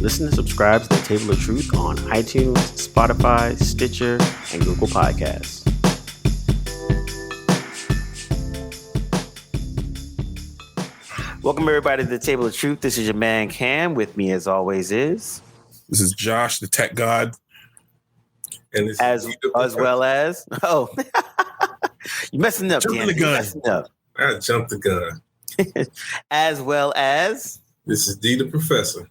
Listen and subscribe to The Table of Truth on iTunes, Spotify, Stitcher, and Google Podcasts. Welcome, everybody, to The Table of Truth. This is your man, Cam. With me, as always, is... This is Josh, the tech god. And this as well as... Oh, you're messing up, Jumping the gun. I jumped the gun. As well as... This is D, the professor.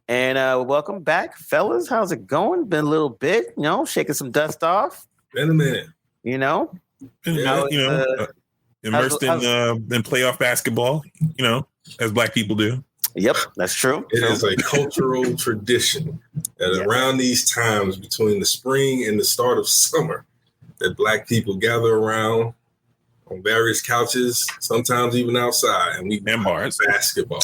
And welcome back, fellas. How's it going? Been a little bit, shaking some dust off. Been a minute. Immersed in playoff basketball, as black people do. Yep, that's true. It is a cultural tradition that around these times between the spring and the start of summer, that black people gather around on various couches, sometimes even outside, and we watch basketball.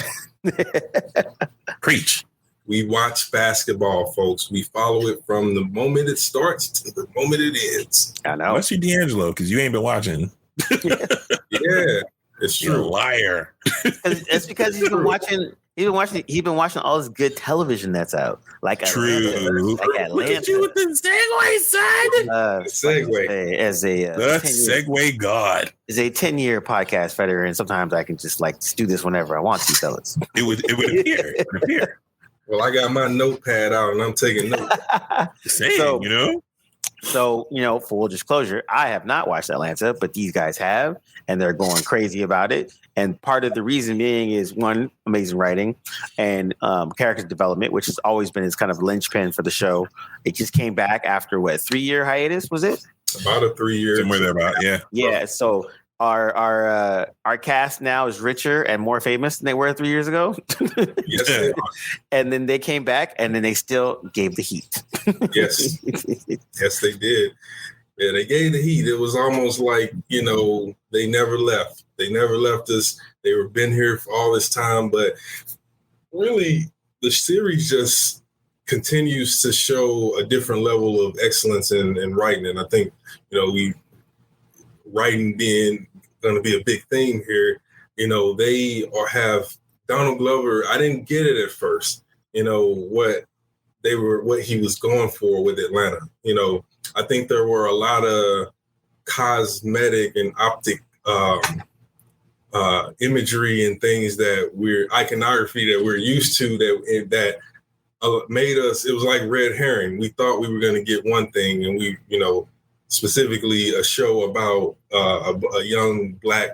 Preach. We watch basketball, folks. We follow it from the moment it starts to the moment it ends. I know. Unless you're D'Angelo, because you ain't been watching. Yeah, it's true. You're a liar. It's because he's been watching all this good television that's out. Like true. Atlanta. Look at you with the segue, son. Segue god. Is a 10-year podcast veteran, and sometimes I can just do this whenever I want to, fellas. It would appear. Well, I got my notepad out and I'm taking notes. So, full disclosure, I have not watched Atlanta, but these guys have, and they're going crazy about it. And part of the reason being is, one, amazing writing and character development, which has always been his kind of linchpin for the show. It just came back after, 3-year hiatus, was it? About a 3-year. Somewhere thereabout, yeah. Yeah, so our cast now is richer and more famous than they were 3 years ago. Yes, they are. And then they came back, and then they still gave the heat. Yes. Yes, they did. Yeah, they gave the heat. It was almost like, they never left. They never left us. They were been here for all this time. But really, the series just continues to show a different level of excellence in writing. And I think, writing being going to be a big theme here. They have Donald Glover. I didn't get it at first, what he was going for with Atlanta. I think there were a lot of cosmetic and optic imagery and things iconography that we're used to that made us, it was like red herring. We thought we were going to get one thing, and we, specifically a show about a young black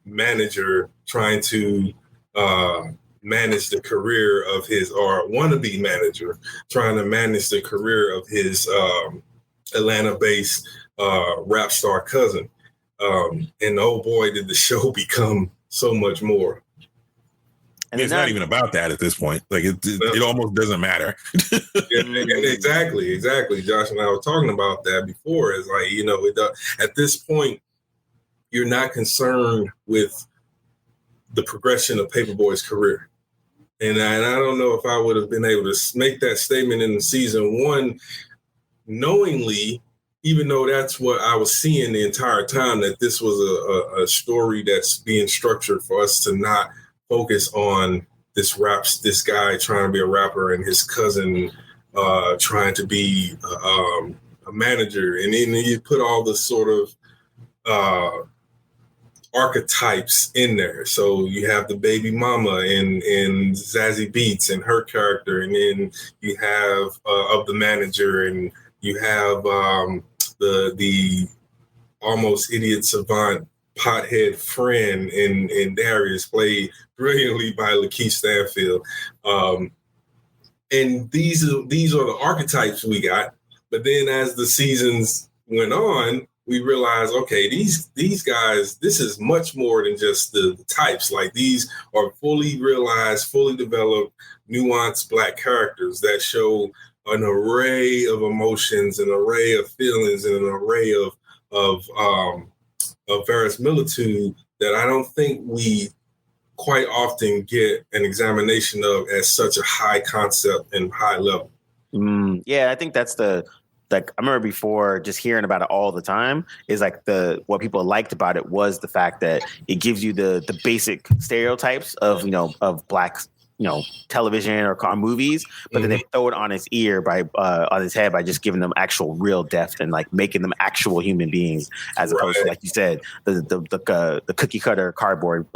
manager trying to manage the career of his, or wannabe manager trying to manage the career of his Atlanta-based rap star cousin. And oh boy, did the show become so much more. And it's not even about that at this point. Like it almost doesn't matter. Exactly. Josh and I were talking about that before. It's like, at this point, you're not concerned with the progression of Paperboy's career. And I don't know if I would have been able to make that statement in season 1 knowingly, even though that's what I was seeing the entire time, that this was a story that's being structured for us to not focus on this guy trying to be a rapper and his cousin trying to be a manager. And then you put all the sort of archetypes in there. So you have the baby mama and Zazie Beetz and her character. And then you have of the manager, and you have the almost idiot savant pothead friend in Darius, played brilliantly by Lakeith Stanfield. And these are the archetypes we got. But then as the seasons went on, we realized, okay, these guys, this is much more than just the types. Like, these are fully realized, fully developed, nuanced black characters that show an array of emotions, an array of feelings, and an array of verisimilitude that I don't think we quite often get an examination of at such a high concept and high level. Yeah, I think that's I remember before just hearing about it all the time is what people liked about it was the fact that it gives you the basic stereotypes of, of black television or movies, but then they throw it on his ear on his head by just giving them actual real depth and like making them actual human beings, as opposed to, like you said, the cookie cutter cardboard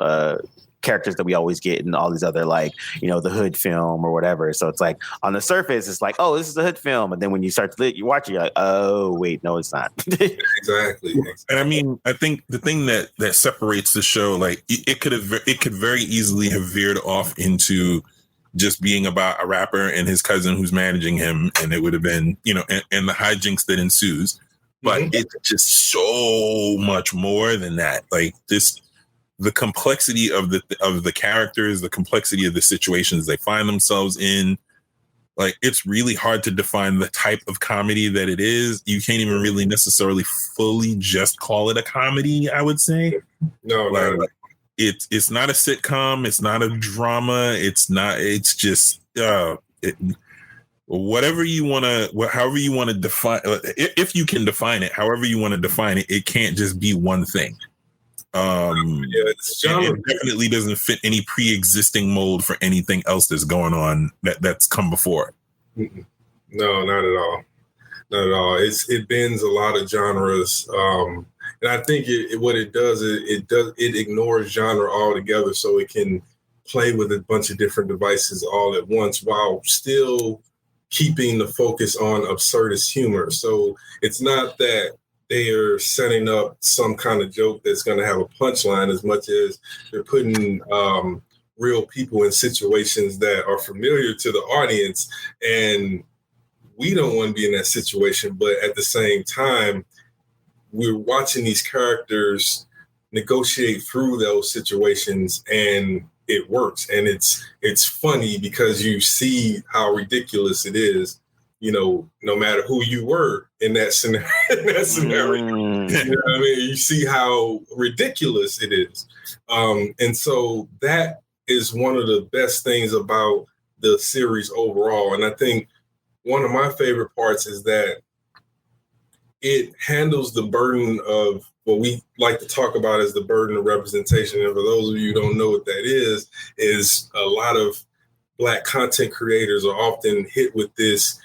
characters that we always get in all these other, like, the Hood film or whatever. So it's like on the surface, it's like, oh, this is a Hood film. And then when you start to you watch it, you're like, oh, wait, no, it's not. Exactly. And I mean, I think the thing that separates the show, like it could very easily have veered off into just being about a rapper and his cousin who's managing him. And it would have been, and the hijinks that ensues. But it's just so much more than that. Like the complexity of the characters, the complexity of the situations they find themselves in. Like, it's really hard to define the type of comedy that it is. You can't even really necessarily fully just call it a comedy, I would say. No, like, it's not a sitcom. It's not a drama. It's just whatever you want to, however you want to define, if you can define it, however you want to define it, it can't just be one thing. It definitely doesn't fit any pre-existing mold for anything else that's going on that's come before. No, not at all. Not at all. It bends a lot of genres, and I think what it does is it ignores genre altogether, so it can play with a bunch of different devices all at once while still keeping the focus on absurdist humor. So it's not that they are setting up some kind of joke that's going to have a punchline as much as they're putting real people in situations that are familiar to the audience. And we don't want to be in that situation. But at the same time, we're watching these characters negotiate through those situations, and it works. And it's funny because you see how ridiculous it is, no matter who you were in that scenario. You know what I mean? You see how ridiculous it is. And so that is one of the best things about the series overall. And I think one of my favorite parts is that it handles the burden of what we like to talk about as the burden of representation. And for those of you who don't know what that is a lot of Black content creators are often hit with this,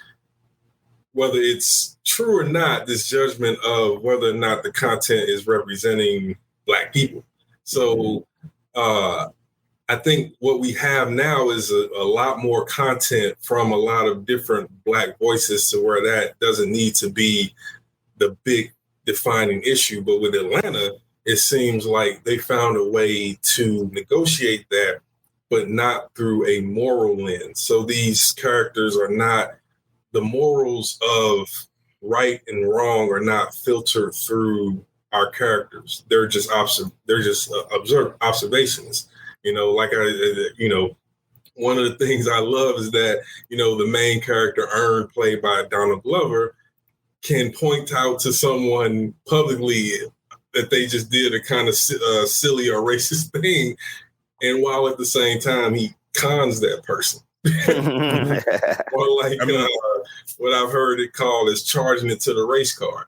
whether it's true or not, this judgment of whether or not the content is representing Black people. So I think what we have now is a lot more content from a lot of different Black voices, to where that doesn't need to be the big defining issue. But with Atlanta, it seems like they found a way to negotiate that, but not through a moral lens. So these characters are not, the morals of right and wrong are not filtered through our characters. They're just observations. Like one of the things I love is that, the main character, Earn, played by Donald Glover, can point out to someone publicly that they just did a kind of silly or racist thing. And while at the same time, he cons that person. Or like what I've heard it called is charging it to the race car.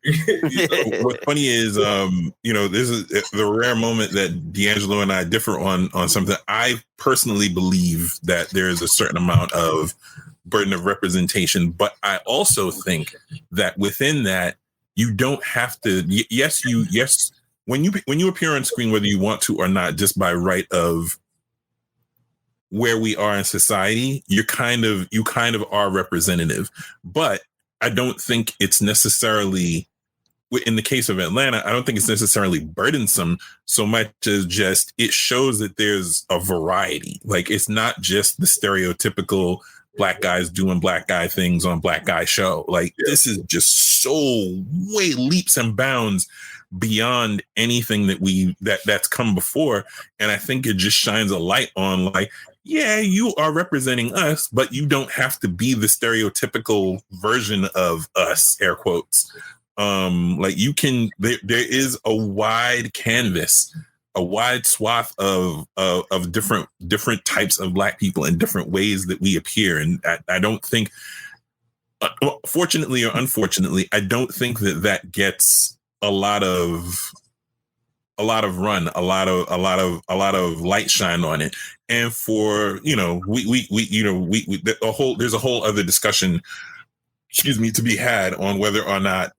What's funny is, this is the rare moment that D'Angelo and I differ on something. I personally believe that there is a certain amount of burden of representation, but I also think that within that, you don't have to. Yes, when you appear on screen, whether you want to or not, just by right of where we are in society, you kind of are representative. But I don't think it's necessarily, in the case of Atlanta, I don't think it's necessarily burdensome so much as just it shows that there's a variety. Like, it's not just the stereotypical Black guys doing Black guy things on Black guy show. Like, this is just so way leaps and bounds beyond anything that's come before. And I think it just shines a light on, like, yeah, you are representing us, but you don't have to be the stereotypical version of us, air quotes. Like, you can, there is a wide canvas, a wide swath of different types of Black people and different ways that we appear. And I don't think, fortunately or unfortunately, I don't think that gets a lot of run, a lot of light shine on it. And for, there's a whole other discussion, to be had on whether or not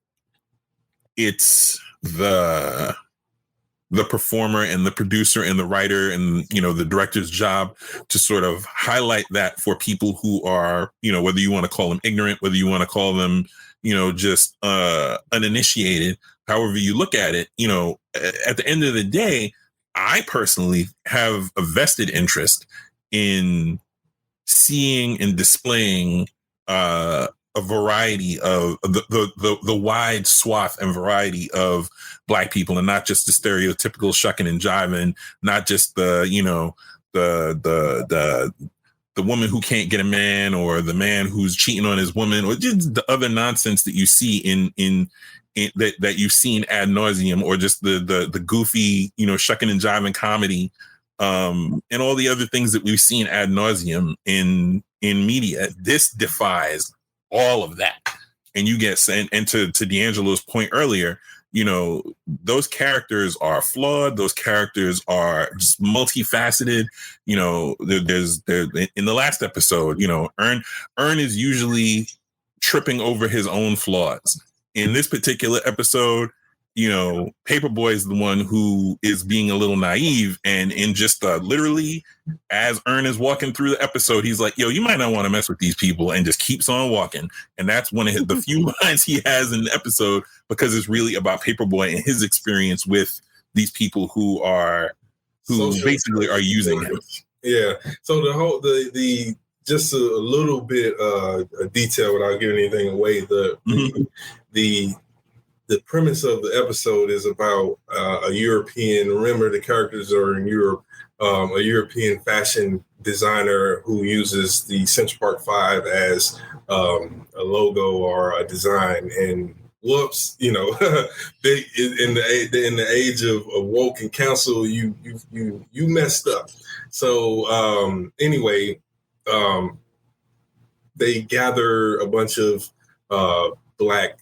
it's the performer and the producer and the writer and, the director's job to sort of highlight that for people who are, whether you want to call them ignorant, whether you want to call them, just uninitiated, however you look at it, at the end of the day, I personally have a vested interest in seeing and displaying a variety of the wide swath and variety of Black people, and not just the stereotypical shucking and jiving, not just the woman who can't get a man, or the man who's cheating on his woman, or just the other nonsense that you see in that you've seen ad nauseum, or just the goofy, shucking and jiving comedy, and all the other things that we've seen ad nauseum in media. This defies all of that. And you get, and to D'Angelo's point earlier, those characters are flawed. Those characters are just multifaceted. There's in the last episode, Ern is usually tripping over his own flaws. In this particular episode, Paperboy is the one who is being a little naive, and in just literally, as Ern is walking through the episode, he's like, "Yo, you might not want to mess with these people," and just keeps on walking. And that's one of the few lines he has in the episode, because it's really about Paperboy and his experience with these people who basically are using him. Yeah. So the just a little bit of detail without giving anything away. The premise of the episode is about a European. Remember, the characters are in Europe. A European fashion designer who uses the Central Park 5 as a logo or a design. And whoops, in the age of woke and council, you messed up. So anyway, they gather a bunch of Black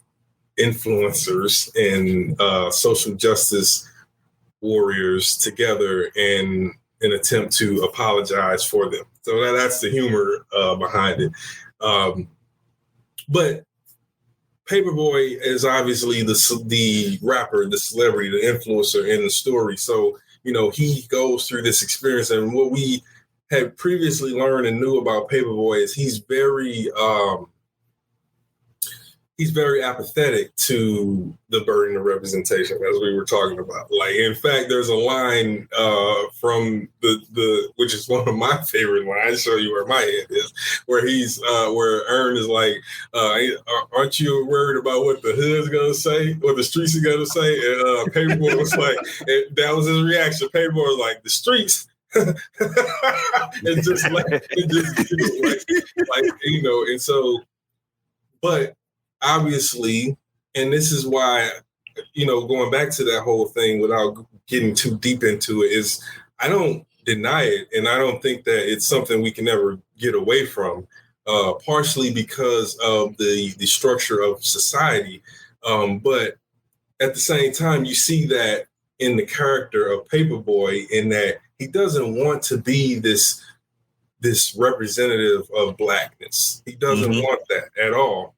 influencers and social justice warriors together in an attempt to apologize for them. So that's the humor behind it. But Paperboy is obviously the rapper, the celebrity, the influencer in the story. So, he goes through this experience, and what we had previously learned and knew about Paperboy is he's very apathetic to the burden of representation, as we were talking about. Like, in fact, there's a line from the which is one of my favorite lines. I'll show you where my head is, where where Ern is like, "Aren't you worried about what the hood's gonna say, what the streets are gonna say?" And Paperboy was like, that was his reaction. Paperboy was like, "The streets." And just like, and so, but obviously, and this is why, going back to that whole thing without getting too deep into it, is I don't deny it, and I don't think that it's something we can ever get away from, partially because of the structure of society. But at the same time, you see that in the character of Paperboy, in that he doesn't want to be this representative of Blackness. He doesn't want that at all.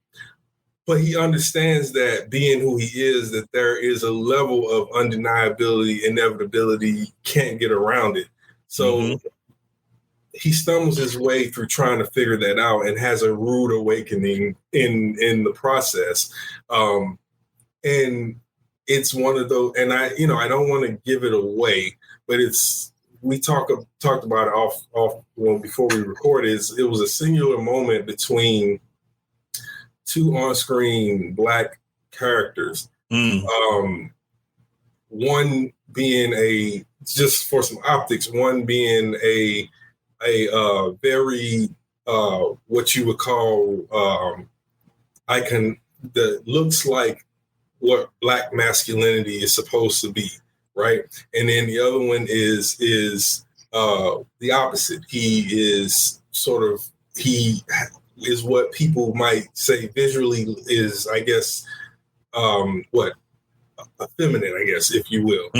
But he understands that being who he is, that there is a level of undeniability, inevitability, can't get around it. So he stumbles his way through trying to figure that out, and has a rude awakening in the process. And it's one of those, and I don't want to give it away, but we talked about it off before we recorded. It was a singular moment between two on-screen Black characters. One being just for some optics, one being a very what you would call icon that looks like what Black masculinity is supposed to be, right? And then the other one is the opposite. He is what people might say visually is, I guess, effeminate, I guess, if you will,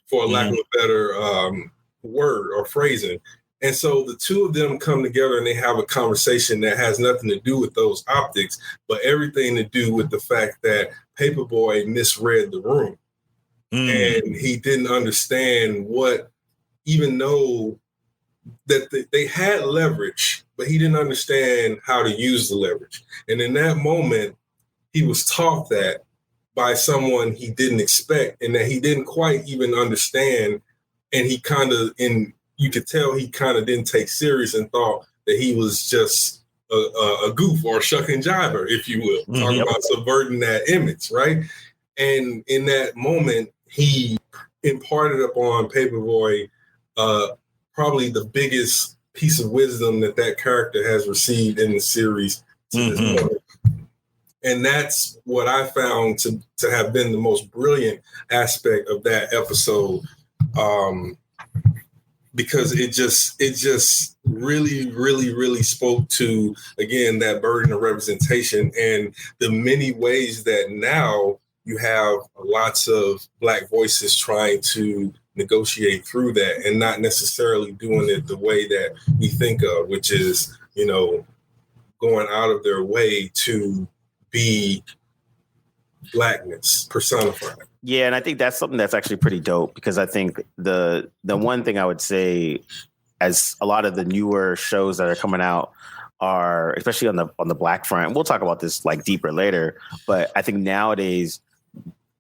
for lack of a better word or phrasing. And so the two of them come together and they have a conversation that has nothing to do with those optics, but everything to do with the fact that Paperboy misread the room. And he didn't understand what, even though that they had leverage, but he didn't understand how to use the leverage. And in that moment, he was taught that by someone he didn't expect and that he didn't quite even understand. And he kind of, you could tell he kind of didn't take serious and thought that he was just a goof or a shuck and jiver, if you will, talking about subverting that image, right? And in that moment, he imparted upon Paperboy probably the biggest piece of wisdom that character has received in the series to this point. And that's what I found to have been the most brilliant aspect of that episode. Because it just really, really, really spoke to, again, that burden of representation and the many ways that now you have lots of Black voices trying to negotiate through that and not necessarily doing it the way that we think of, which is, going out of their way to be Blackness personified. Yeah, and I think that's something that's actually pretty dope, because I think the one thing I would say, as a lot of the newer shows that are coming out are, especially on the Black front, we'll talk about this like deeper later, but I think nowadays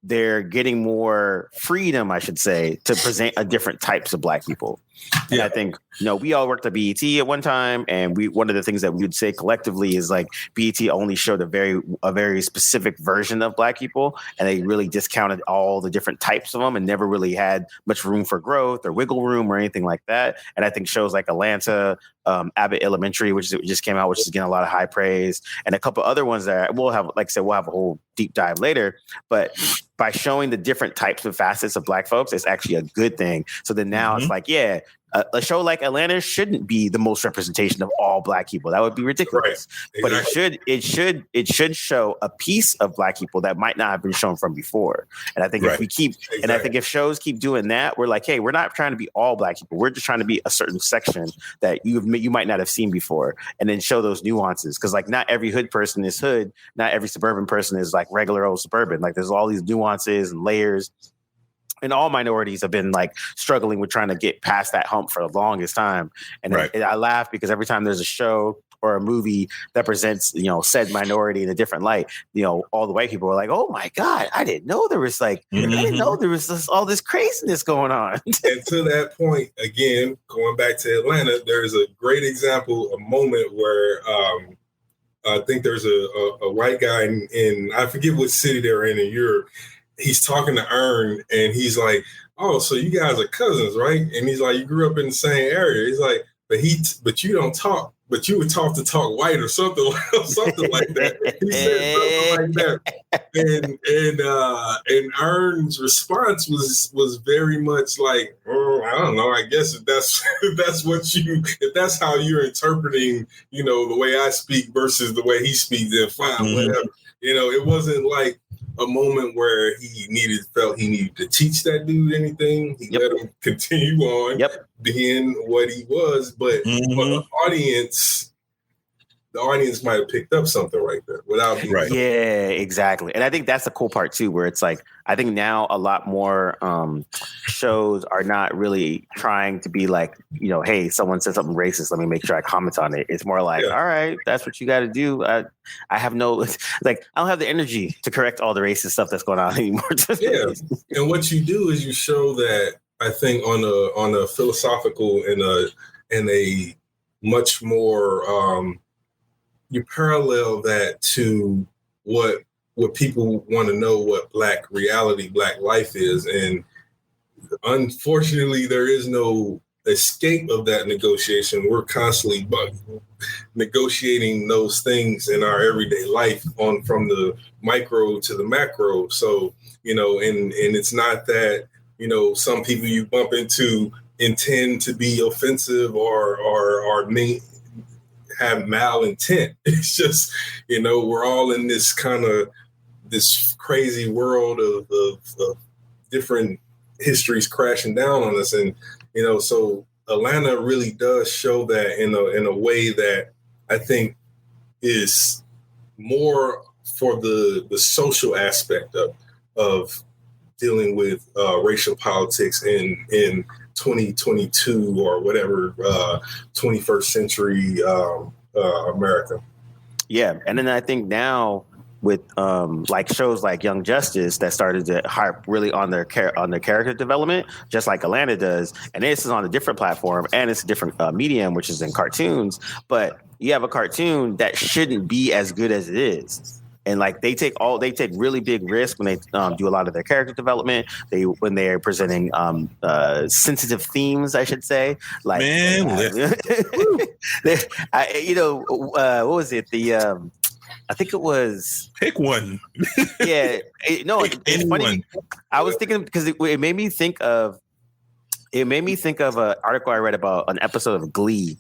they're getting more freedom, I should say, to present a different types of Black people. And I think, we all worked at BET at one time, and one of the things that we would say collectively is like BET only showed a very specific version of Black people, and they really discounted all the different types of them and never really had much room for growth or wiggle room or anything like that. And I think shows like Atlanta, Abbott Elementary, which just came out, which is getting a lot of high praise, and a couple other ones that we'll have, like I said, we'll have a whole deep dive later. But by showing the different types of facets of Black folks, it's actually a good thing. So then now it's like, a show like Atlanta shouldn't be the most representation of all Black people. That would be ridiculous. Right. Exactly. But it should show a piece of Black people that might not have been shown from before. And I think if we keep, and I think if shows keep doing that, we're like, hey, we're not trying to be all Black people. We're just trying to be a certain section that you might not have seen before, and then show those nuances. Because like not every hood person is hood, not every suburban person is like regular old suburban. Like there's all these nuances and layers. And all minorities have been like struggling with trying to get past that hump for the longest time. And I laugh because every time there's a show or a movie that presents, said minority in a different light, all the white people are like, oh my God, I didn't know there was I didn't know there was all this craziness going on. And to that point, again, going back to Atlanta, there's a great example, a moment where I think there's a white guy in I forget what city they're in Europe. He's talking to Ern, and he's like, "Oh, so you guys are cousins, right?" And he's like, "You grew up in the same area." He's like, "But you don't talk. But you would talk white or something like that." He said something like that, and Ern's response was very much like, "Oh, I don't know. I guess if that's how you're interpreting, the way I speak versus the way he speaks, then fine, whatever." It wasn't like a moment where he felt he needed to teach that dude anything. He let him continue on being what he was, but the audience might have picked up something right there without being right. Yeah, exactly. And I think that's the cool part too, where it's like, I think now a lot more shows are not really trying to be like, hey, someone said something racist, let me make sure I comment on it. It's more like, all right, that's what you got to do. I have I don't have the energy to correct all the racist stuff that's going on anymore. And what you do is you show that, I think, on a philosophical and a much more you parallel that to what people want to know, what Black reality, Black life is. And unfortunately, there is no escape of that negotiation. We're constantly negotiating those things in our everyday life from the micro to the macro. So, and it's not that, some people you bump into intend to be offensive or have malintent. It's just, we're all in this kind of this crazy world of different histories crashing down on us. And, so Atlanta really does show that in a way that I think is more for the social aspect of dealing with racial politics in 2022 or whatever 21st century America. Yeah, and then I think now with like shows like Young Justice that started to harp really on their character development, just like Atlanta does, and this is on a different platform and it's a different medium, which is in cartoons. But you have a cartoon that shouldn't be as good as it is. And like they take really big risks when they do a lot of their character development. When they're presenting sensitive themes, I should say. Like, what was it? I think it was. Pick one. Yeah, it's funny. I was thinking because it made me think of an article I read about an episode of Glee.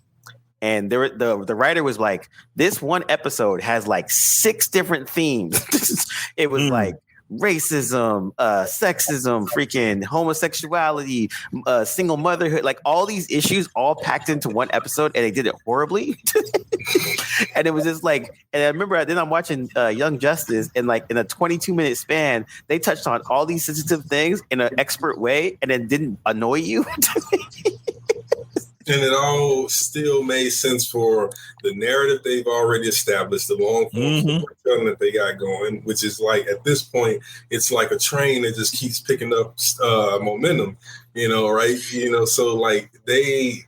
And the writer was like, this one episode has like 6 different themes. It was like racism, sexism, freaking homosexuality, single motherhood, like all these issues all packed into one episode, and they did it horribly. And it was just like, and I remember then I'm watching Young Justice, and like in a 22-minute span, they touched on all these sensitive things in an expert way, and then didn't annoy you. And it all still made sense for the narrative they've already established, the long form storytelling that they got going, which is like at this point, it's like a train that just keeps picking up momentum, right? So like they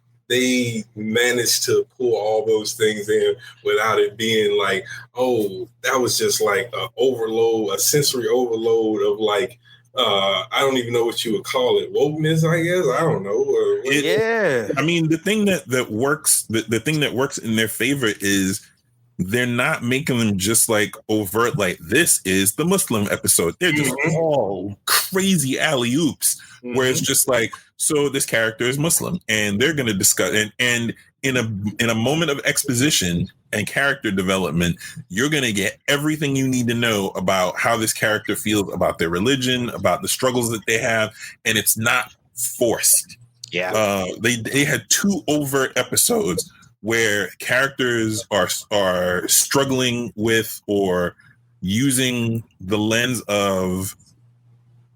managed to pull all those things in without it being like, oh, that was just like a sensory overload of like, I don't even know what you would call it. Wokeness, I guess. I don't know. Yeah. I mean, the thing that works, the thing that works in their favor is they're not making them just like overt, like this is the Muslim episode. They're just all crazy alley-oops where it's just like, so this character is Muslim and they're going to discuss and in a moment of exposition and character development, you're going to get everything you need to know about how this character feels about their religion, about the struggles that they have. And it's not forced. Yeah. They had 2 overt episodes where characters are struggling with or using the lens of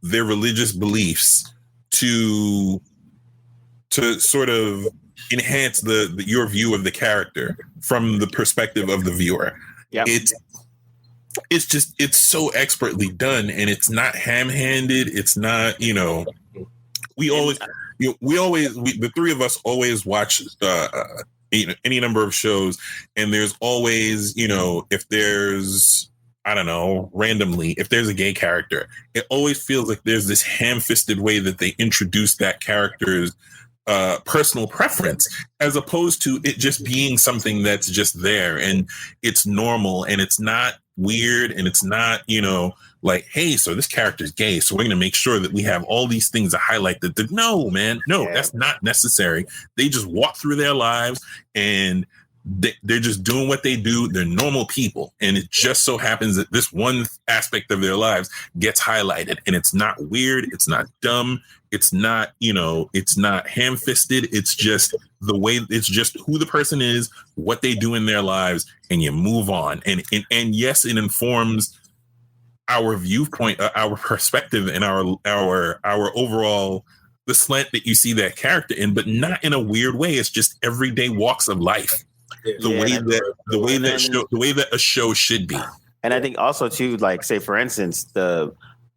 their religious beliefs to sort of enhance your view of the character from the perspective of the viewer. Yeah. It's so expertly done, and it's not ham-handed. It's not, the 3 of us always watch any number of shows, and there's always, if there's, I don't know, randomly, if there's a gay character, it always feels like there's this ham-fisted way that they introduce that character's personal preference, as opposed to it just being something that's just there and it's normal and it's not weird and it's not, like, hey, so this character's gay, so we're going to make sure that we have all these things to highlight that. No, man, no, that's not necessary. They just walk through their lives and they're just doing what they do. They're normal people. And it just so happens that this one aspect of their lives gets highlighted, and it's not weird. It's not dumb. It's not, it's not ham-fisted. It's just it's just who the person is, what they do in their lives, and you move on. And yes, it informs our viewpoint, our perspective, and our overall, the slant that you see that character in, but not in a weird way. It's just everyday walks of life. The way that a show should be. And I think also too, like, say for instance,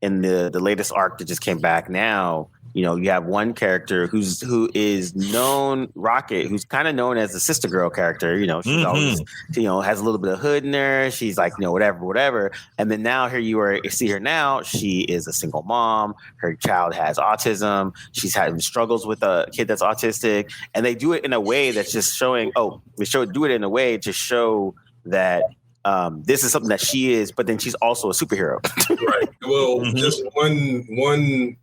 in the latest arc that just came back now, you have one character who is known, Rocket, who's kind of known as the sister girl character. She's always, has a little bit of hood in her. She's like, whatever. And then now here you see her now. She is a single mom. Her child has autism. She's having struggles with a kid that's autistic. And they do it in a way that's just showing, do it in a way to show that this is something that she is, but then she's also a superhero. Right. Well, just one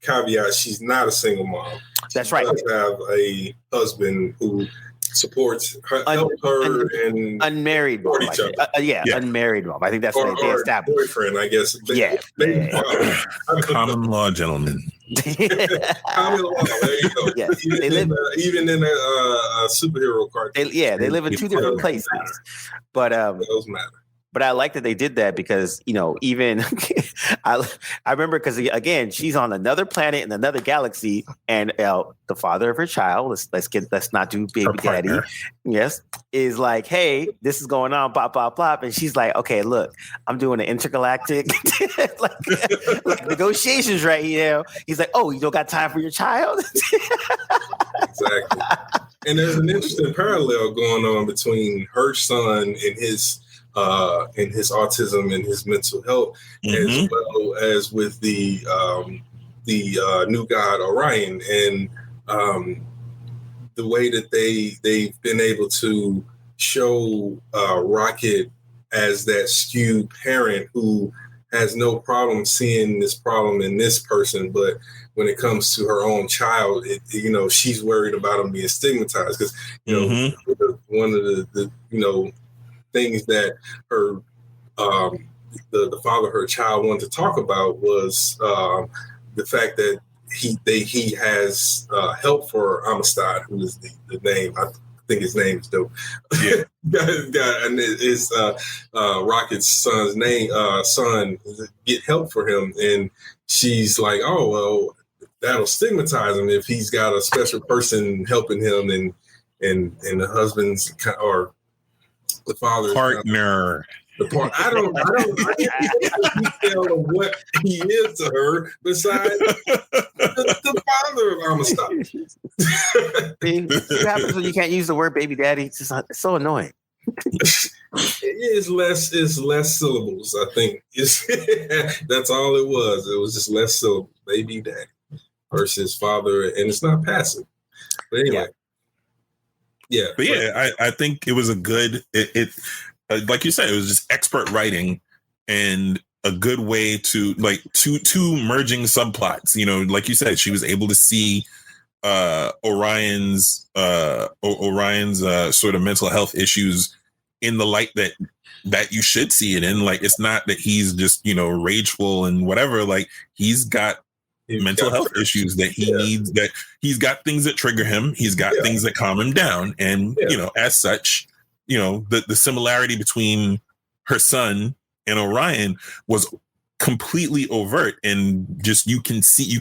caveat: she's not a single mom. That's right. She does have a husband who supports her, helps her, and unmarried mom. support each other. Unmarried mom. I think that's what they or established. boyfriend, I guess. Yeah. Common law gentlemen. Common law. There you go. Yes, Even in a superhero cartoon. They live in two different places. But those matter. But I like that they did that because, even I remember because, again, she's on another planet in another galaxy, and the father of her child, let's not do baby daddy, yes, is like, hey, this is going on, blah, blah, blah. And she's like, okay, look, I'm doing an intergalactic like negotiations right here. He's like, oh, you don't got time for your child? Exactly. And there's an interesting parallel going on between her son and his autism and his mental health, as well as with the new god Orion, and the way that they've been able to show Rocket as that skewed parent who has no problem seeing this problem in this person, but when it comes to her own child, she's worried about him being stigmatized because one of the things that her the father of her child wanted to talk about was the fact that he has help for Amistad, who is the name. I think his name is dope. Yeah, and it's Rocket's son's name. Son get help for him, and she's like, oh well, that'll stigmatize him if he's got a special person helping him, and the husband's or the father's partner. I can't detail of what he is to her besides the father of Amistad. What happens when you can't use the word baby daddy? It's so annoying. It's less syllables, I think. That's all it was. It was just less syllables. Baby daddy versus father, and it's not passive. But anyway. Yeah. But I think it was a good, like you said, it was just expert writing and a good way to like two merging subplots. Like you said, she was able to see Orion's sort of mental health issues in the light that you should see it in. Like, it's not that he's just, rageful and whatever. Like, he's got mental health issues that he needs, that he's got things that trigger him. He's got things that calm him down. And, as such, the similarity between her son and Orion was completely overt, and just, you can see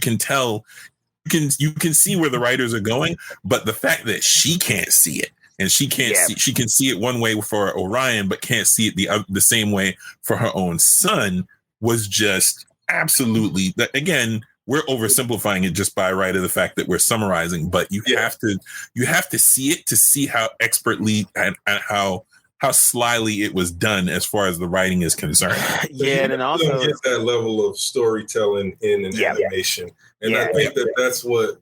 where the writers are going, but the fact that she can't see it, and she can see it one way for Orion, but can't see it the same way for her own son was just absolutely, again, we're oversimplifying it just by right of the fact that we're summarizing, but you have to see it to see how expertly and how slyly it was done as far as the writing is concerned. Yeah, and also get that level of storytelling in an animation, and I think that's what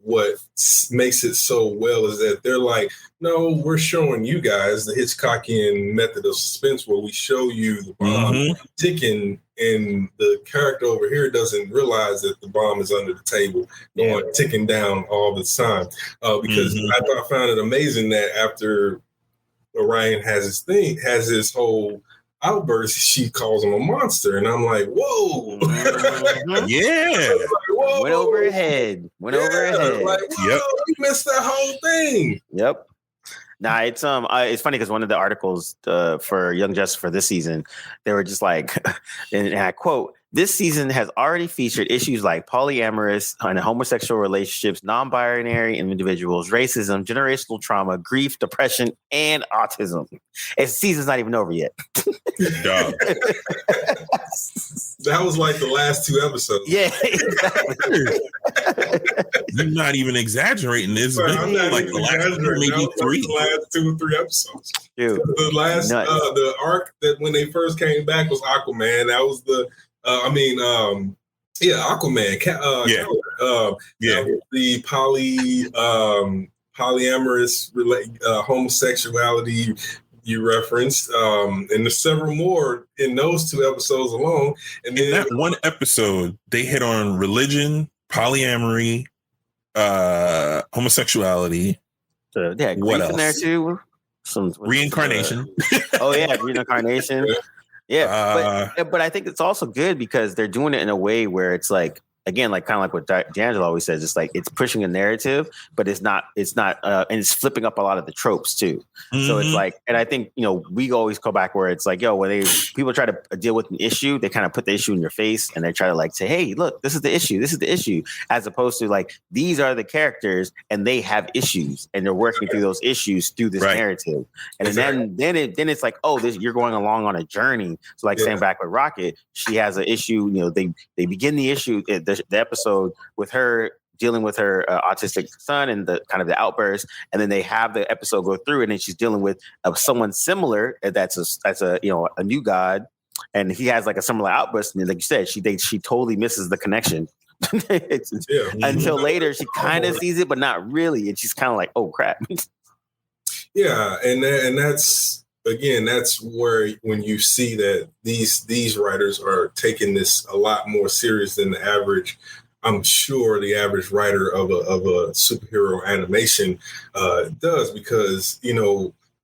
makes it so well is that they're like, no, we're showing you guys the Hitchcockian method of suspense where we show you the bomb ticking, and the character over here doesn't realize that the bomb is under the table, going ticking down all the time. Because I found it amazing that after Orion has his whole outburst, she calls him a monster, and I'm like, whoa. Yeah. Like, whoa. Went over her head. Like, whoa, you missed that whole thing. Yep. Nah, it's funny because one of the articles for Young Justice for this season, they were just like, and I quote, "This season has already featured issues like polyamorous and homosexual relationships, non-binary individuals, racism, generational trauma, grief, depression, and autism. And the season's not even over yet." That was like the last two episodes. Yeah, exactly. You're not even exaggerating. It's been like the last maybe three. The last 2 or 3 episodes. Dude, the last the arc that when they first came back was Aquaman. That was the Aquaman. The polyamorous homosexuality you referenced, and there's several more in those 2 episodes alone. And then in that one episode, they hit on religion, polyamory, homosexuality, So yeah, What grief in there else? too. Reincarnation. Reincarnation. Yeah, but I think it's also good because they're doing it in a way where it's like, again, like kind of like what D'Angelo always says, it's like it's pushing a narrative, but it's not, and it's flipping up a lot of the tropes too. Mm-hmm. So it's like, and I think, we always go back where it's like, when people try to deal with an issue, they kind of put the issue in your face and they try to like say, hey, look, this is the issue, as opposed to like, these are the characters and they have issues and they're working through those issues through this narrative. And then it's like, you're going along on a journey. So like saying back with Rocket, she has an issue, they begin the issue, the episode with her dealing with her autistic son and the kind of the outburst, and then they have the episode go through, and then she's dealing with someone similar that's a new god, and he has like a similar outburst, and like you said, she totally misses the connection until later she kind of sees it, but not really, and she's kind of like, oh crap. And that's where when you see that these writers are taking this a lot more serious than the average. I'm sure the average writer of a superhero animation does, because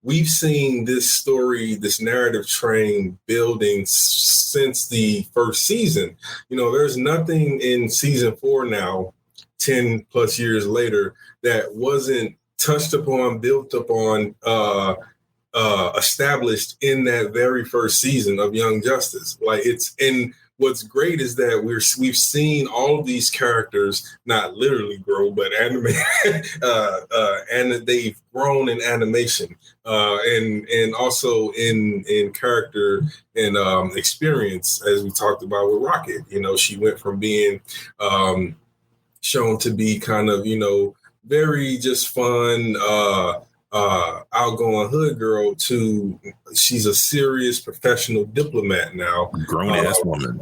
we've seen this story, this narrative train building since the first season. There's nothing in season 4 now, 10 plus years later, that wasn't touched upon, built upon, established in that very first season of Young Justice. What's great is that we've seen all of these characters not literally grow, but animate, and they've grown in animation, and also in character and experience, as we talked about with Rocket. She went from being shown to be kind of very just fun, outgoing hood girl to she's a serious professional diplomat now, grown ass woman,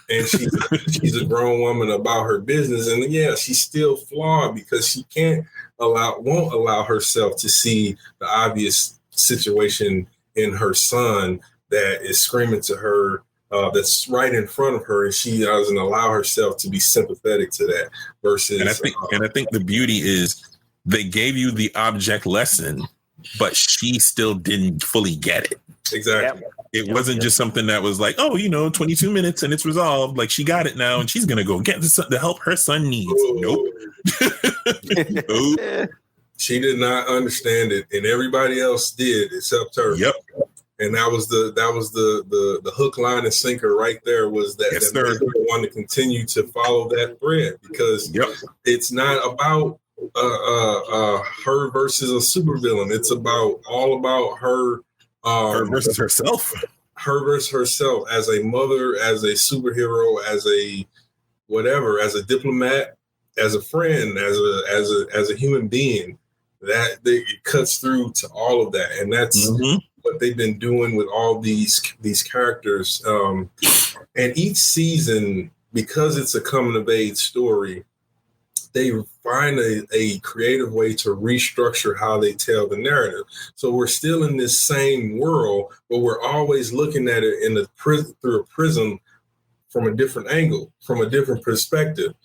and she's a grown woman about her business. And she's still flawed because she won't allow herself to see the obvious situation in her son that is screaming to her, that's right in front of her, and she doesn't allow herself to be sympathetic to that. Versus, and I think the beauty is, they gave you the object lesson, but she still didn't fully get it. Exactly. It wasn't just something that was like, 22 minutes and it's resolved. Like, she got it now and she's going to go get the help her son needs. Nope. Nope. She did not understand it, and everybody else did except her. Yep. And that was the hook, line, and sinker right there, was that they want to continue to follow that thread, because it's not about her versus a supervillain. It's all about her, her versus herself. Her versus herself as a mother, as a superhero, as a whatever, as a diplomat, as a friend, as a human being. That it cuts through to all of that, and that's what they've been doing with all these characters. And each season, because it's a coming of age story, they find a creative way to restructure how they tell the narrative. So we're still in this same world, but we're always looking at it through a prism, from a different angle, from a different perspective.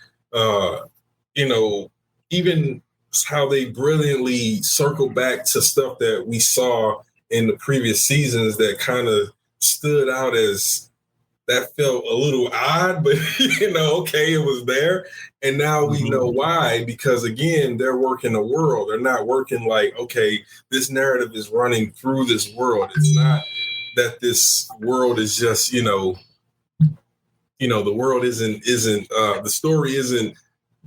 Even how they brilliantly circle back to stuff that we saw in the previous seasons that kind of stood out as that felt a little odd, but okay, it was there. And now we know why, because again, they're working a world. They're not working like, okay, this narrative is running through this world. It's not that this world is just, the world isn't the story isn't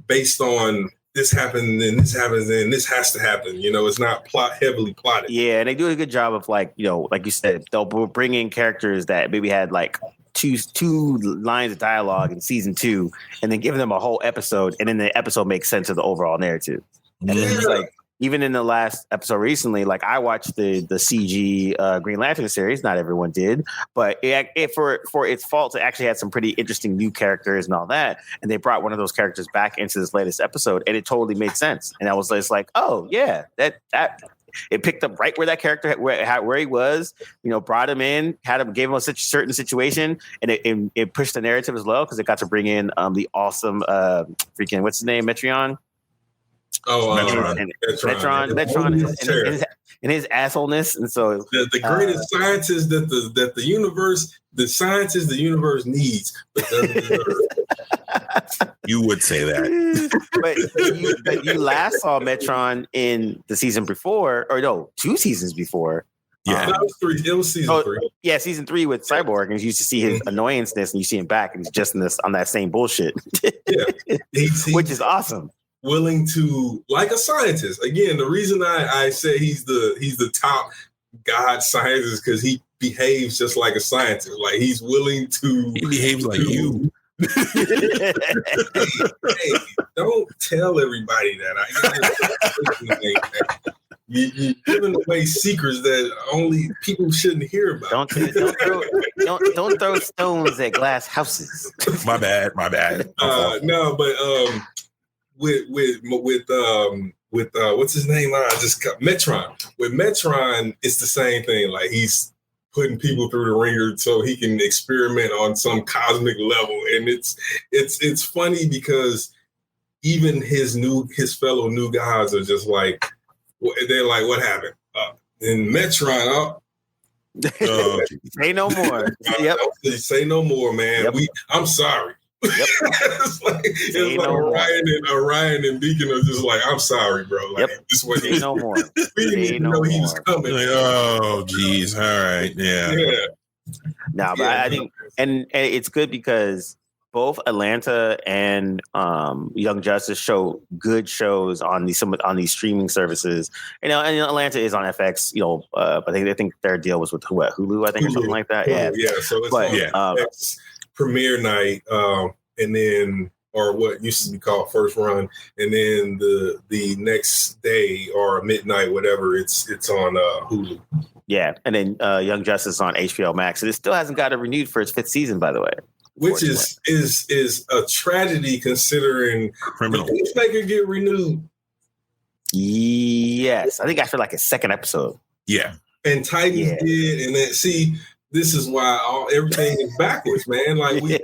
based on this happened and this happens and this has to happen. It's not heavily plotted. Yeah, and they do a good job of like you said, they'll bring in characters that maybe had like two lines of dialogue in season 2, and then giving them a whole episode, and then the episode makes sense of the overall narrative. And then it's like, even in the last episode recently, like I watched the CG Green Lantern series. Not everyone did, but for its fault, it actually had some pretty interesting new characters and all that. And they brought one of those characters back into this latest episode, and it totally made sense. And I was just like, oh yeah, that it picked up right where that character where he was. Brought him in, gave him a certain situation, and it pushed the narrative as well, because it got to bring in the awesome freaking what's his name, Metreon. Metron and his assholeness, and so the greatest scientist that the universe needs, but doesn't deserve. You would say that, but you last saw Metron in the season before, or no, 2 seasons before. Yeah, it was season 3. Yeah, season 3 with Cyborg, and you used to see his annoyanceness, and you see him back, and he's just on that same bullshit. Yeah, which is awesome. Willing to, like a scientist. Again, the reason I say he's the top god scientist because he behaves just like a scientist. Like he's willing to. He behaves like you. Hey, don't tell everybody that. You're giving away secrets that only people shouldn't hear about. Don't throw stones at glass houses. My bad. No, but with what's his name? I just got Metron. With Metron, it's the same thing. Like he's putting people through the ringer so he can experiment on some cosmic level, and it's funny because even his fellow new guys are just like, they're like, what happened? And Metron, say no more. Yep. Say no more, man. Yep. I'm sorry. Yep. it's like Orion and Beacon are just like, I'm sorry, bro. Like, this wasn't no more. We didn't even know he was coming. Like, oh, geez. All right. Yeah. No, but I think, and it's good because both Atlanta and Young Justice show good shows on these streaming services. And Atlanta is on FX. But I think their deal was with Hulu, I think, or something like that. Yeah. So it's on FX premiere night, and then, or what used to be called first run, and then the next day or midnight, whatever, it's on Hulu. Yeah, and then Young Justice on HBO Max, and it still hasn't got renewed for its 5th season, by the way. Which is a tragedy considering Criminal. The Peacemaker get renewed. Yes, I think after like a 2nd episode. Yeah, and Titans did, and then see. This is why everything is backwards, man. Like we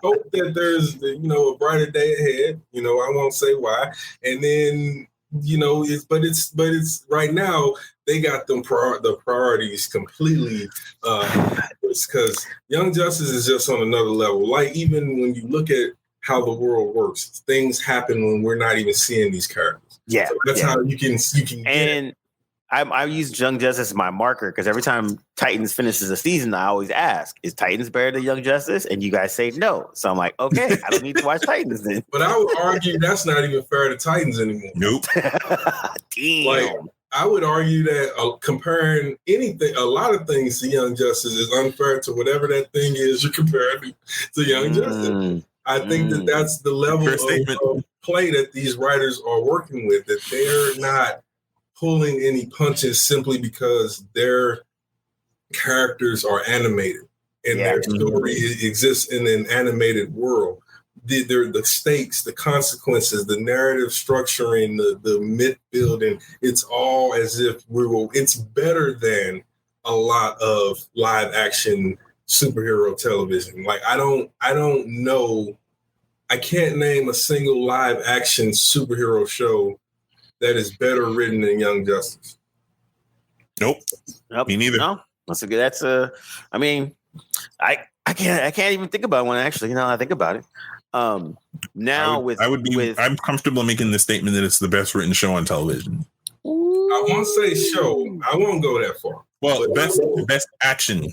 hope that there's a brighter day ahead. I won't say why. And then it's right now they got the priorities completely because Young Justice is just on another level. Like even when you look at how the world works, things happen when we're not even seeing these characters. Yeah, so that's how you can and. I use Young Justice as my marker because every time Titans finishes a season, I always ask, is Titans better than Young Justice? And you guys say no. So I'm like, okay, I don't need to watch Titans then. But I would argue that's not even fair to Titans anymore. Nope. Damn. Like, I would argue that comparing a lot of things to Young Justice is unfair to whatever that thing is you're comparing to Young Justice. I think that's the level of play that these writers are working with, that they're not pulling any punches simply because their characters are animated and their story exists in an animated world. The stakes, the consequences, the narrative structuring, the myth building, it's all as if it's better than a lot of live action superhero television. Like I don't know, I can't name a single live action superhero show that is better written than Young Justice. Nope. Me neither. No, I mean, I can't even think about one actually. I think about it. I'm comfortable making the statement that it's the best written show on television. I won't say show. I won't go that far. Well, best action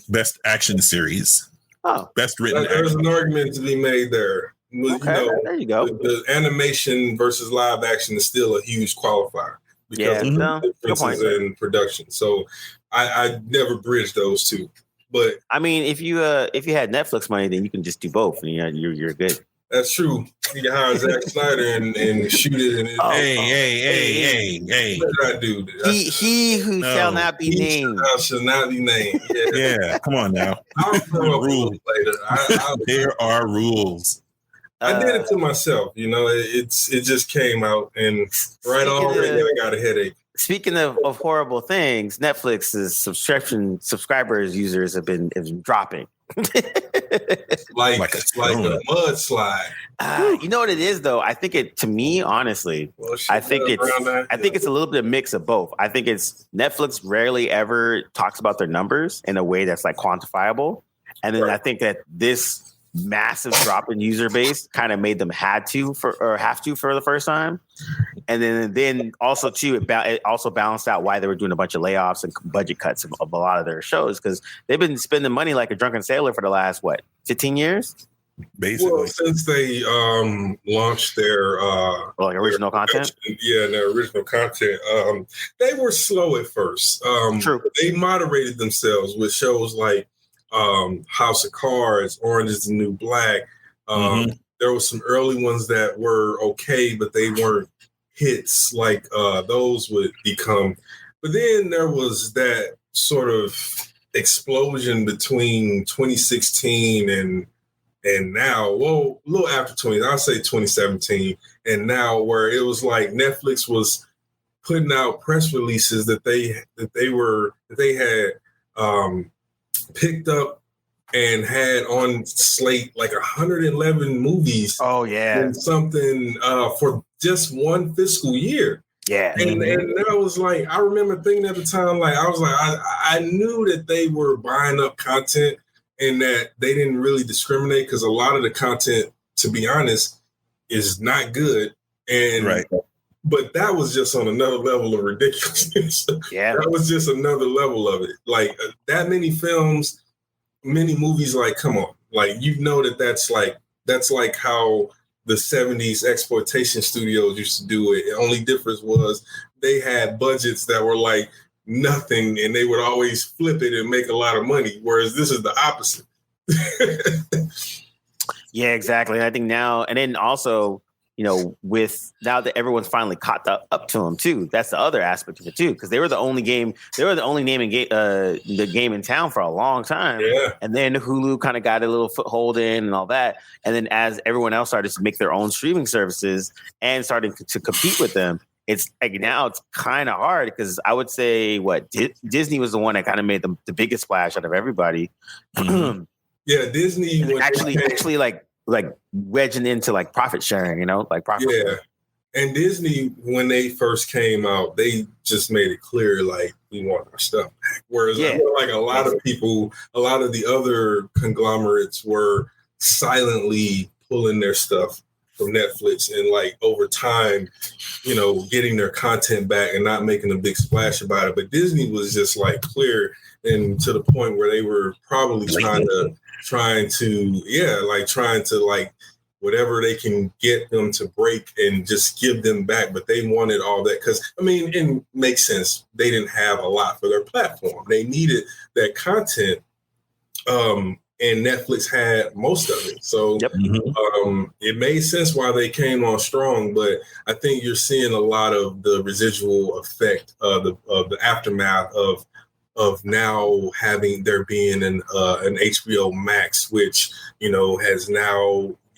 series. Oh, best written. There's an argument to be made there. Okay, there you go. The animation versus live action is still a huge qualifier because of the differences in production. So I never bridge those two. But I mean, if you had Netflix money, then you can just do both, and you're good. That's true. You can hire Zack Snyder and shoot it. Hey! What did I do? He who shall not be named shall not be named. Yeah, come on now. I'll come up rules later. There are rules. I did it to myself. It just came out, and already I got a headache. Speaking of horrible things, Netflix's subscribers users have been dropping. like a mudslide. You know what it is, though? I think to me, honestly, I think it's a little bit of mix of both. I think it's Netflix rarely ever talks about their numbers in a way that's like quantifiable. And then I think that this massive drop in user base kind of made them have to for the first time. And then also too, it also balanced out why they were doing a bunch of layoffs and budget cuts of a lot of their shows, because they've been spending money like a drunken sailor for the last 15 years. Basically, well, since they launched their original content. Their original content. They were slow at first. True. They moderated themselves with shows like House of Cards, Orange is the New Black. There were some early ones that were okay, but they weren't hits like those would become. But then there was that sort of explosion between 2016 and now, well, a little after I'll say 2017, and now, where it was like Netflix was putting out press releases that they had picked up and had on slate like 111 movies. Oh yeah, and something for just one fiscal year. Yeah, and that was like, I remember thinking at the time, like I was like, I knew that they were buying up content and that they didn't really discriminate, because a lot of the content, to be honest, is not good. And right. But that was just on another level of ridiculousness. Yeah. That was just another level of it. Like that many films, many movies, like, come on. Like, you know that's like how the 70s exploitation studios used to do it. The only difference was they had budgets that were like nothing, and they would always flip it and make a lot of money, whereas this is the opposite. Yeah, exactly. And I think now, and then also, with now that everyone's finally caught up to them too, that's the other aspect of it too, because they were the only name in the game in town for a long time. Yeah. And then Hulu kind of got a little foothold in and all that. And then as everyone else started to make their own streaming services and starting to compete with them, it's like now it's kind of hard, because I would say Disney was the one that kind of made the biggest splash out of everybody. Mm-hmm. Yeah, Disney was actually like wedging into like profit sharing, like profit. Yeah. And Disney, when they first came out, they just made it clear, like, we want our stuff back. Whereas I feel like a lot of people, a lot of the other conglomerates were silently pulling their stuff from Netflix, and like over time, getting their content back and not making a big splash about it. But Disney was just like clear, and to the point where they were probably trying to whatever they can get them to break and just give them back. But they wanted all that, because it makes sense. They didn't have a lot for their platform. They needed that content. And Netflix had most of it. So it made sense why they came on strong. But I think you're seeing a lot of the residual effect of the aftermath of now having there being an HBO Max, which,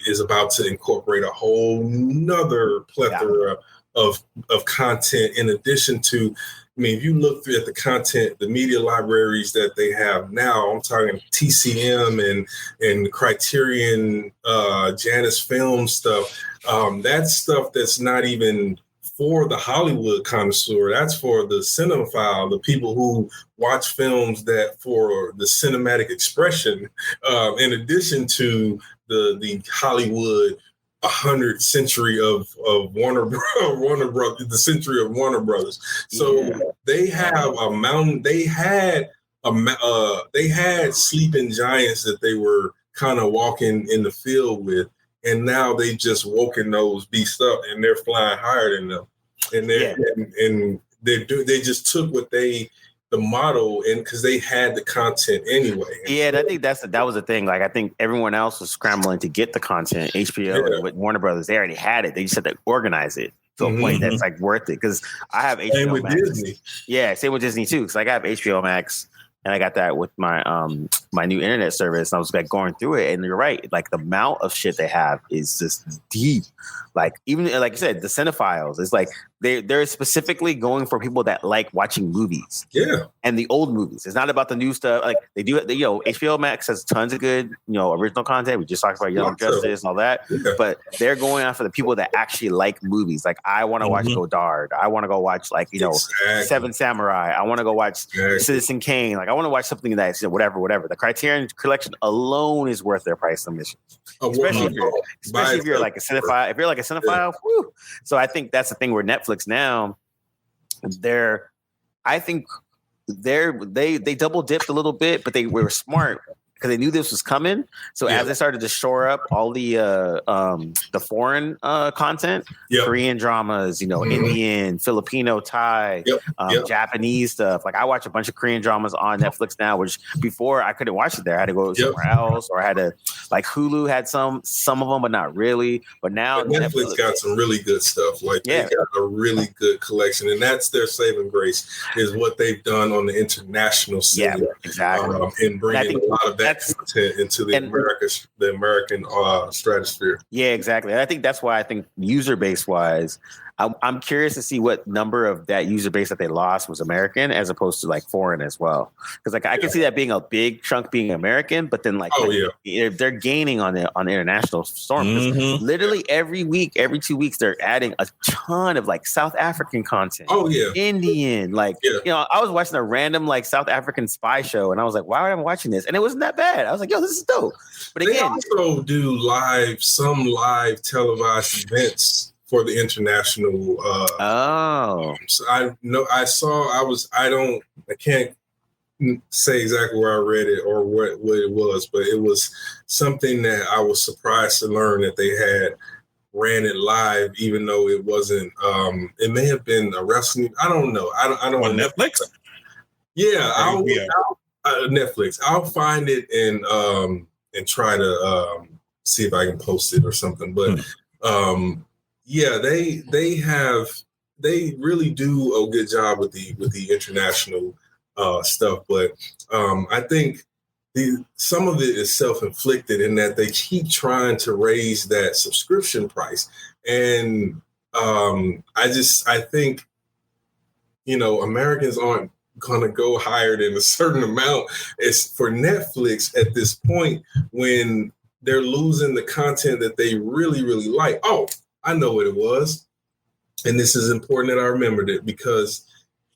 is about to incorporate a whole nother plethora of content, in addition to, if you look at the content, the media libraries that they have now, I'm talking TCM and Criterion, Janus Film stuff. That's stuff that's not even for the Hollywood connoisseur. That's for the cinephile, the people who watch films that for the cinematic expression, in addition to the Hollywood 100th century of Warner Brothers, the century of Warner Brothers. So they have a mountain. They had sleeping giants that they were kind of walking in the field with, and now they just woken those beasts up, and they're flying higher than them. And they just took the model, and because they had the content anyway. Yeah, and I think that was the thing. Like, I think everyone else was scrambling to get the content. HBO and with Warner Brothers, they already had it. They just had to organize it to a point that's like worth it. Because I have HBO same with Max. Disney. Yeah, same with Disney too. Because I have HBO Max, and I got that with my my new internet service. And I was like going through it, and you're right. Like, the amount of shit they have is just deep. Like, even like you said, the cinephiles. It's like they're specifically going for people that like watching movies. Yeah. And the old movies. It's not about the new stuff. Like they do, HBO Max has tons of good, original content. We just talked about Young Justice and all that. Yeah. But they're going after the people that actually like movies. Like I want to watch Godard. I want to go watch Seven Samurai. I want to go watch Citizen Kane. Like I want to watch something that's whatever. The Criterion Collection alone is worth their price submission. Especially if you're like a cinephile. If you're like a cinephile, whew. So I think that's the thing where Netflix now, I think they double dipped a little bit, but they were smart because they knew this was coming. So as they started to shore up all the foreign content, Korean dramas, Indian, Filipino, Thai, Japanese stuff. Like I watch a bunch of Korean dramas on Netflix now, which before I couldn't watch it there. I had to go somewhere else, or I had to Hulu had some of them, but not really. But now Netflix got some really good stuff. Like they got a really good collection, and that's their saving grace is what they've done on the international scene. Yeah, exactly. And bringing a lot of that content into the American stratosphere. Yeah, exactly. And I think that's why I think user base wise, I'm curious to see what number of that user base that they lost was American as opposed to foreign as well. Because I can see that being a big chunk being American, but then they're gaining on the international storm. Literally every week, every 2 weeks, they're adding a ton of South African content. Oh yeah, Indian. I was watching a random South African spy show, and I was like, why am I watching this? And it wasn't that bad. I was like, yo, this is dope. But again, they also do some live televised events for the international. So I can't say exactly where I read it or what it was, but it was something that I was surprised to learn that they had ran it live, even though it wasn't. It may have been a wrestling. I don't know. I don't on Netflix. Yeah, I'll Netflix. I'll find it and try to see if I can post it or something. But yeah, they really do a good job with the international stuff, but I think some of it is self-inflicted in that they keep trying to raise that subscription price, and I think Americans aren't gonna go higher than a certain amount. It's for Netflix at this point when they're losing the content that they really, really like. Oh, I know what it was. And this is important that I remembered it because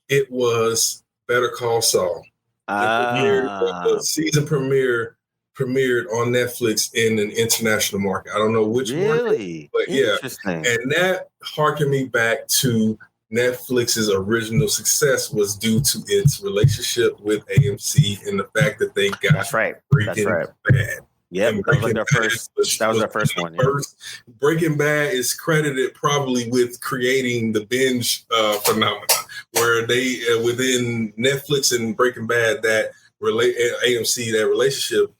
it was Better Call Saul. The season premiered on Netflix in an international market. I don't know which market, but yeah. And that harkened me back to Netflix's original success was due to its relationship with AMC and the fact that they got Breaking Bad. Yeah, that was their first one. Breaking Bad is credited probably with creating the binge phenomenon, where they within Netflix and Breaking Bad AMC that relationship,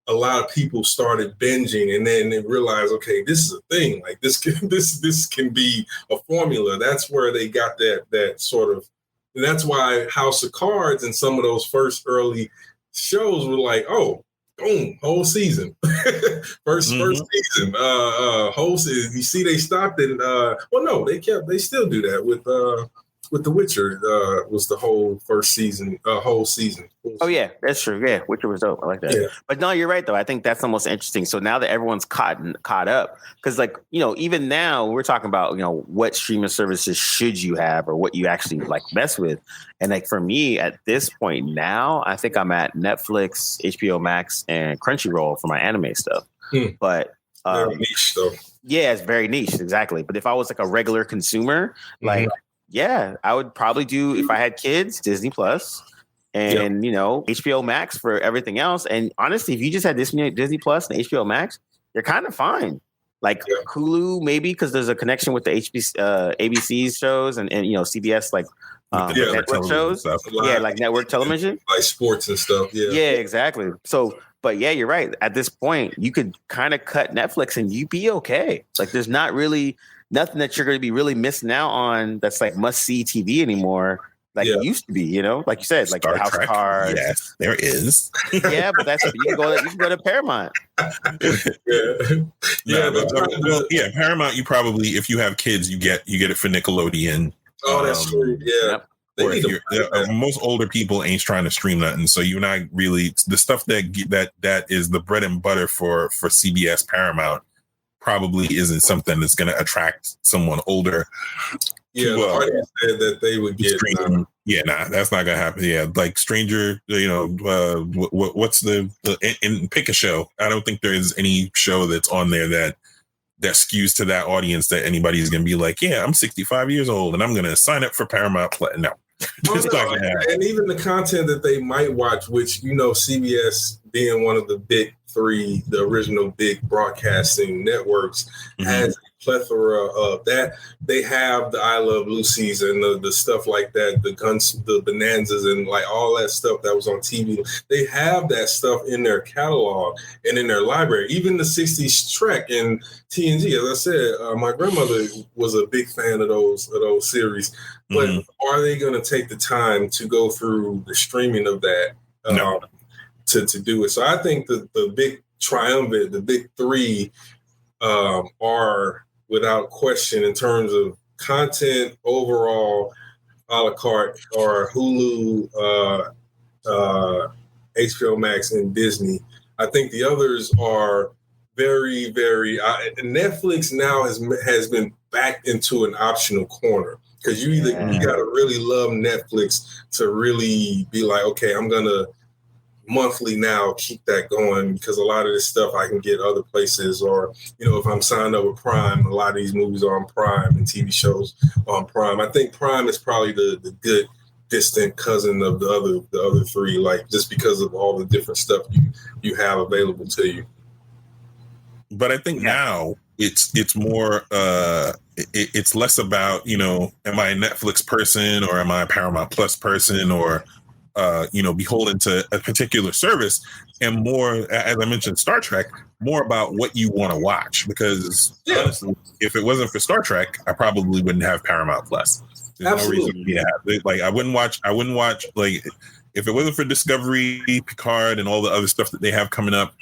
a lot of people started binging, and then they realized, okay, this is a thing. Like this can be a formula. That's where they got that sort of. And that's why House of Cards and some of those first early shows were like, oh. Boom, whole season. first season. Whole season. You see they stopped and they still do that with The Witcher, was the whole first season, whole season. Oh yeah, that's true. Yeah, Witcher was dope. I like that. Yeah. But no, you're right though. I think that's the most interesting. So now that everyone's caught up, because even now we're talking about what streaming services should you have or what you actually mess with. And for me at this point now, I think I'm at Netflix, HBO Max, and Crunchyroll for my anime stuff. But very niche though. Yeah, it's very niche, exactly. But if I was a regular consumer, yeah, I would probably do, if I had kids, Disney Plus and, HBO Max for everything else. And honestly, if you just had Disney Plus and HBO Max, you're kind of fine. Hulu, maybe, because there's a connection with the ABC shows and CBS, network shows. Network television. Like sports and stuff. Yeah. Yeah, exactly. So, but yeah, you're right. At this point, you could kind of cut Netflix and you'd be okay. There's not really nothing that you're going to be really missing out on that's must see TV anymore. like it used to be, you know, like you said, like Star the House Trek, of Cards. yes, there is. Yeah, but that's you can go to Paramount. Paramount. You probably, if you have kids, you get it for Nickelodeon. Oh, that's true. Yeah. Yep. Or if you're most older people ain't trying to stream nothing, so you're not really the stuff that is the bread and butter for CBS Paramount probably isn't something that's going to attract someone older. Yeah, the audience said that they would get. That's not gonna happen. Yeah, like Stranger, what's and pick a show. I don't think there is any show that's on there that skews to that audience that anybody's gonna be like, yeah, I'm 65 years old and I'm gonna sign up for Paramount Plus. No. And even the content that they might watch, which CBS being one of the big three, the original big broadcasting networks, has a plethora of that. They have the I Love Lucy's and the stuff like that, the Guns, the Bonanzas, and like all that stuff that was on TV. They have that stuff in their catalog and in their library. Even the 60s Trek and TNG. As I said, my grandmother was a big fan of those series. But are they going to take the time to go through the streaming of that to do it? So I think the big triumvirate, the big three are without question in terms of content overall, a la carte, or Hulu, HBO Max, and Disney. I think the others are very, very. Netflix now has been backed into an optional corner. Because you got to really love Netflix to really be like, okay, I'm going to monthly now keep that going, because a lot of this stuff I can get other places, or, if I'm signed up with Prime, a lot of these movies are on Prime and TV shows on Prime. I think Prime is probably the good distant cousin of the other three, like just because of all the different stuff you have available to you. But I think now it's more it's less about, am I a Netflix person or am I a Paramount Plus person, or beholden to a particular service, and more, as I mentioned, Star Trek, more about what you want to watch. Because honestly, if it wasn't for Star Trek, I probably wouldn't have Paramount Plus. There's no reason for me to have it. Like I wouldn't watch like if it wasn't for Discovery, Picard, and all the other stuff that they have coming up.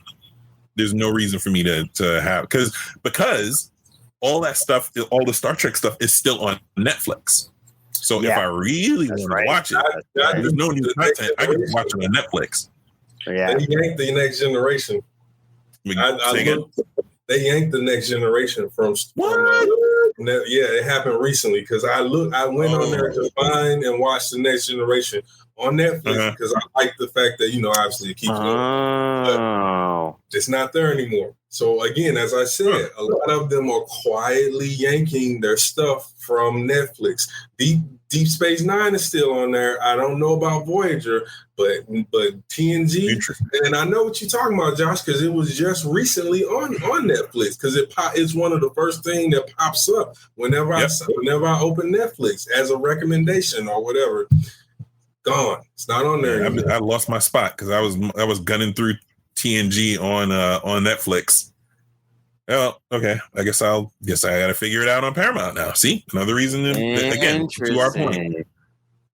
There's no reason for me to have, because all that stuff, all the Star Trek stuff is still on Netflix. So if I really want to watch it, there's no new content. I can watch it on Netflix. Yeah. They yanked the Next Generation. They yanked the Next Generation from what? It happened recently, because I went on there to find and watch the Next Generation on Netflix, because I like the fact that, obviously it keeps going. It's not there anymore. So again, as I said, a lot of them are quietly yanking their stuff from Netflix. Deep Space Nine is still on there. I don't know about Voyager, but TNG, and I know what you're talking about, Josh, because it was just recently on Netflix, because it's one of the first things that pops up whenever I open Netflix as a recommendation or whatever. Gone. It's not on there. I lost my spot because I was gunning through TNG on Netflix. Well, okay. I guess I got to figure it out on Paramount now. See, another reason. Again, to our point.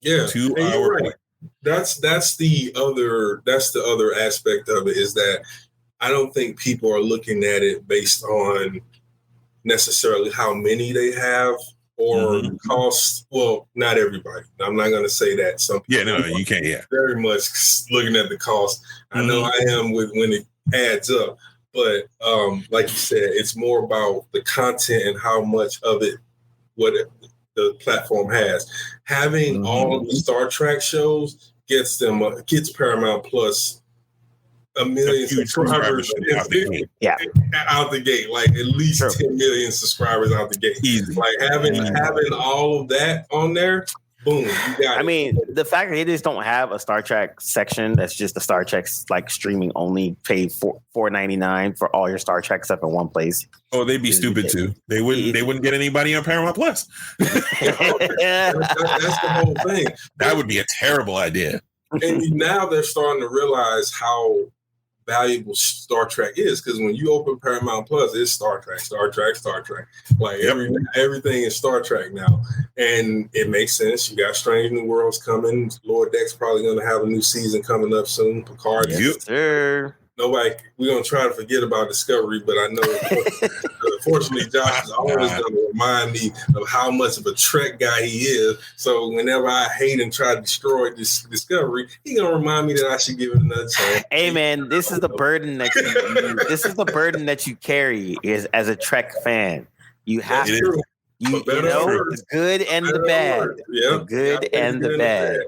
Yeah, to our point. That's the other aspect of it, is that I don't think people are looking at it based on necessarily how many they have or cost. Well, not everybody. I'm not going to say that. Some people you can't. Yeah, very much looking at the cost. I know I am when it adds up. But like you said, it's more about the content and how much of it, the platform has. Having all of the Star Trek shows gets Paramount Plus a million subscribers out the gate, like at least 10 million subscribers out the gate. Easy. Like having all of that on there. Boom, you got it. The fact that they just don't have a Star Trek section that's just the Star Trek like streaming only, pay $4.99 for all your Star Trek stuff in one place. Oh, they'd be stupid too. They wouldn't get anybody on Paramount Plus. That's the whole thing. That would be a terrible idea. And now they're starting to realize how valuable Star Trek is, because when you open Paramount Plus, it's Star Trek. Like everything is Star Trek now, and it makes sense. You got Strange New Worlds coming. Lower Deck's probably going to have a new season coming up soon. Picard, yes, sir. Nobody, we're going to try to forget about Discovery, but I know, unfortunately, Josh is always going to remind me of how much of a Trek guy he is. So whenever I hate and try to destroy this Discovery, he's going to remind me that I should give it another chance. Hey, man, this is the burden that this is the burden that you carry is as a Trek fan. You have to, you know, the good and the bad. Yeah, the good and the bad.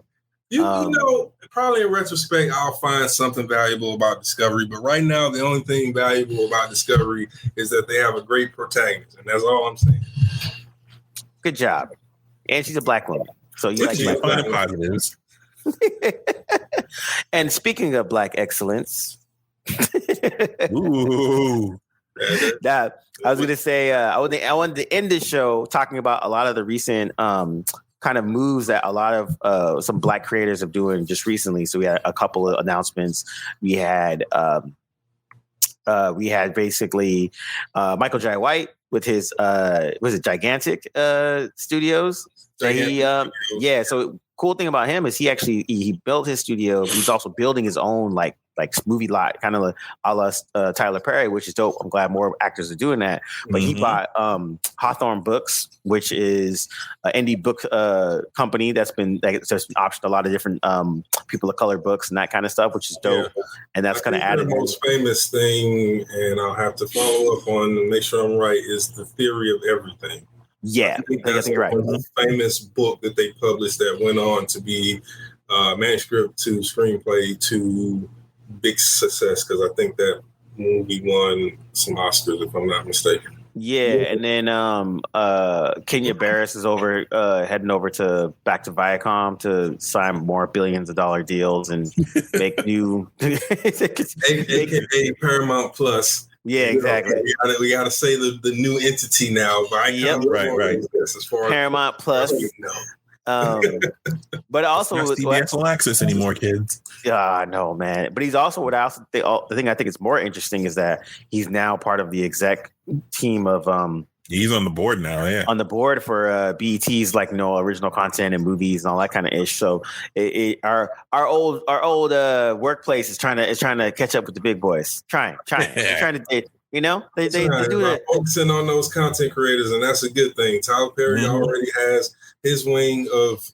You know, probably in retrospect, I'll find something valuable about Discovery. But right now, the only thing valuable about Discovery is that they have a great protagonist, and that's all I'm saying. Good job. And she's a black woman, so you like black positives. And speaking of black excellence, ooh. Now, I was going to say I wanted to end this show talking about a lot of the recent kind of moves that a lot of some black creators are doing just recently. So we had a couple of announcements. We had basically Michael Jai White with his was it Gigantic Studios? So cool thing about him is he built his studio. He's also building his own like movie lot, kind of a la Tyler Perry, which is dope. I'm glad more actors are doing that. But he bought Hawthorne Books, which is an indie book company that's been optioned a lot of different people of color books and that kind of stuff, which is dope. Yeah. And that's kind of added. The most famous thing, and I'll have to follow up on and make sure I'm right, is The Theory of Everything. Yeah, I think that's right. A famous book that they published that went on to be manuscript to screenplay to big success, because I think that movie won some Oscars, if I'm not mistaken. Yeah, and then Kenya Barris is heading over back to Viacom to sign more billions of dollar deals and make new AKA Paramount Plus. Yeah, exactly. We got to say the new entity now. Viacom, right. As far Paramount Plus. But also it's not CBS All Access anymore, kids. Yeah, no, man. But he's also the thing I think is more interesting is that he's now part of the exec team of he's on the board now, yeah. On the board for BET's original content and movies and all that kind of ish. So our old workplace is trying to catch up with the big boys. They're trying to. You know, they do it. Focusing on those content creators, and that's a good thing. Tyler Perry already has his wing of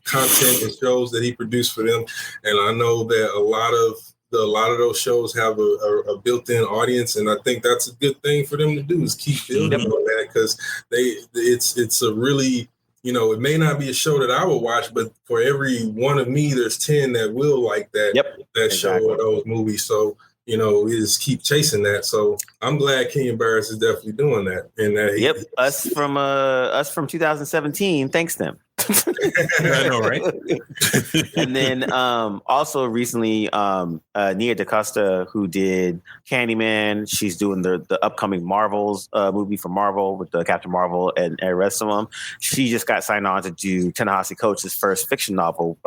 content and shows that he produced for them, and I know that a lot of those shows have a built-in audience, and I think that's a good thing for them to do is keep building on that, because it's a really, it may not be a show that I will watch, but for every one of me, there's 10 that will like that show or those movies. So. Is keep chasing that. So I'm glad Kenya Barris is definitely doing that. And that us from 2017, thanks them. I know, right? And then also recently, Nia DaCosta, who did Candyman, she's doing the upcoming Marvels movie for Marvel with the Captain Marvel and the rest of them. She just got signed on to do Ta-Nehisi Coates' first fiction novel,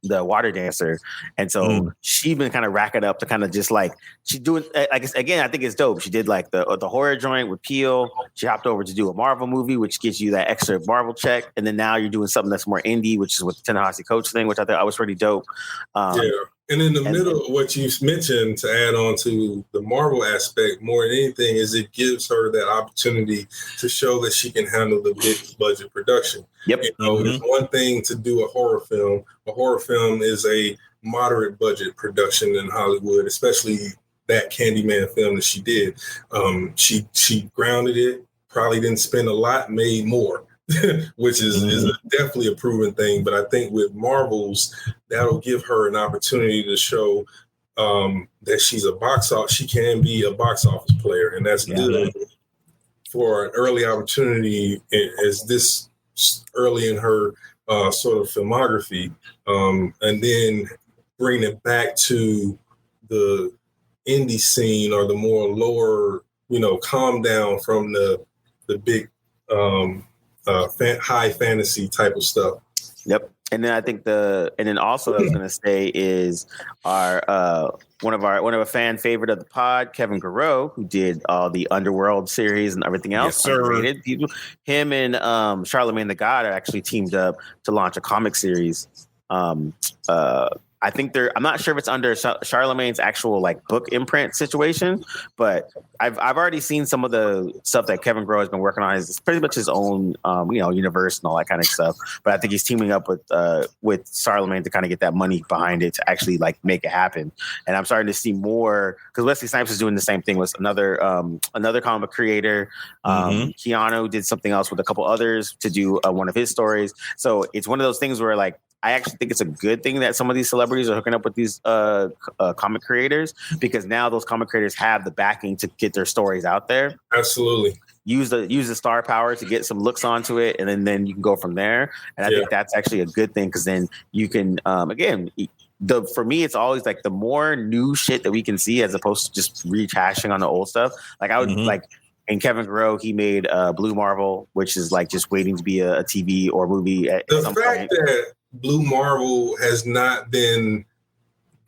The Water Dancer, and so she's been kind of racking up to kind of just she's doing again. I think it's dope. She did the horror joint with Peele. She hopped over to do a Marvel movie, which gives you that extra Marvel check, and then now you're doing something that's more indie, which is with the Ta-Nehisi Coates thing, which I thought was pretty dope. And in the middle of what you mentioned, to add on to the Marvel aspect more than anything, is it gives her that opportunity to show that she can handle the big budget production. Yep. It's one thing to do a horror film. A horror film is a moderate budget production in Hollywood, especially that Candyman film that she did. She grounded it, probably didn't spend a lot, made more. Which is definitely a proven thing. But I think with Marvels, that'll give her an opportunity to show that she can be a box office player. And that's good for an early opportunity as this early in her sort of filmography. And then bring it back to the indie scene or the more lower, calm down from the big high fantasy type of stuff. Yep. And then I think also I was going to say is our one of a fan favorite of the pod, Kevin Garreau, who did all the Underworld series and everything else. Yes, sir. Underrated people. Him and Charlemagne the God are actually teamed up to launch a comic series. I think I'm not sure if it's under Charlemagne's actual like book imprint situation, but I've already seen some of the stuff that Kevin Garreau has been working on. It's pretty much his own, universe and all that kind of stuff. But I think he's teaming up with Charlemagne to kind of get that money behind it to actually like make it happen. And I'm starting to see more because Wesley Snipes is doing the same thing with another comic creator. Keanu did something else with a couple others to do one of his stories. So it's one of those things where like, I actually think it's a good thing that some of these celebrities are hooking up with these comic creators, because now those comic creators have the backing to get their stories out there. Absolutely. Use the star power to get some looks onto it, and then you can go from there. And I think that's actually a good thing, because then you can for me, it's always like the more new shit that we can see as opposed to just rehashing on the old stuff. Like I would like. And Kevin Garreau, he made Blue Marvel, which is like just waiting to be a TV or movie at some point. The fact that Blue Marvel has not been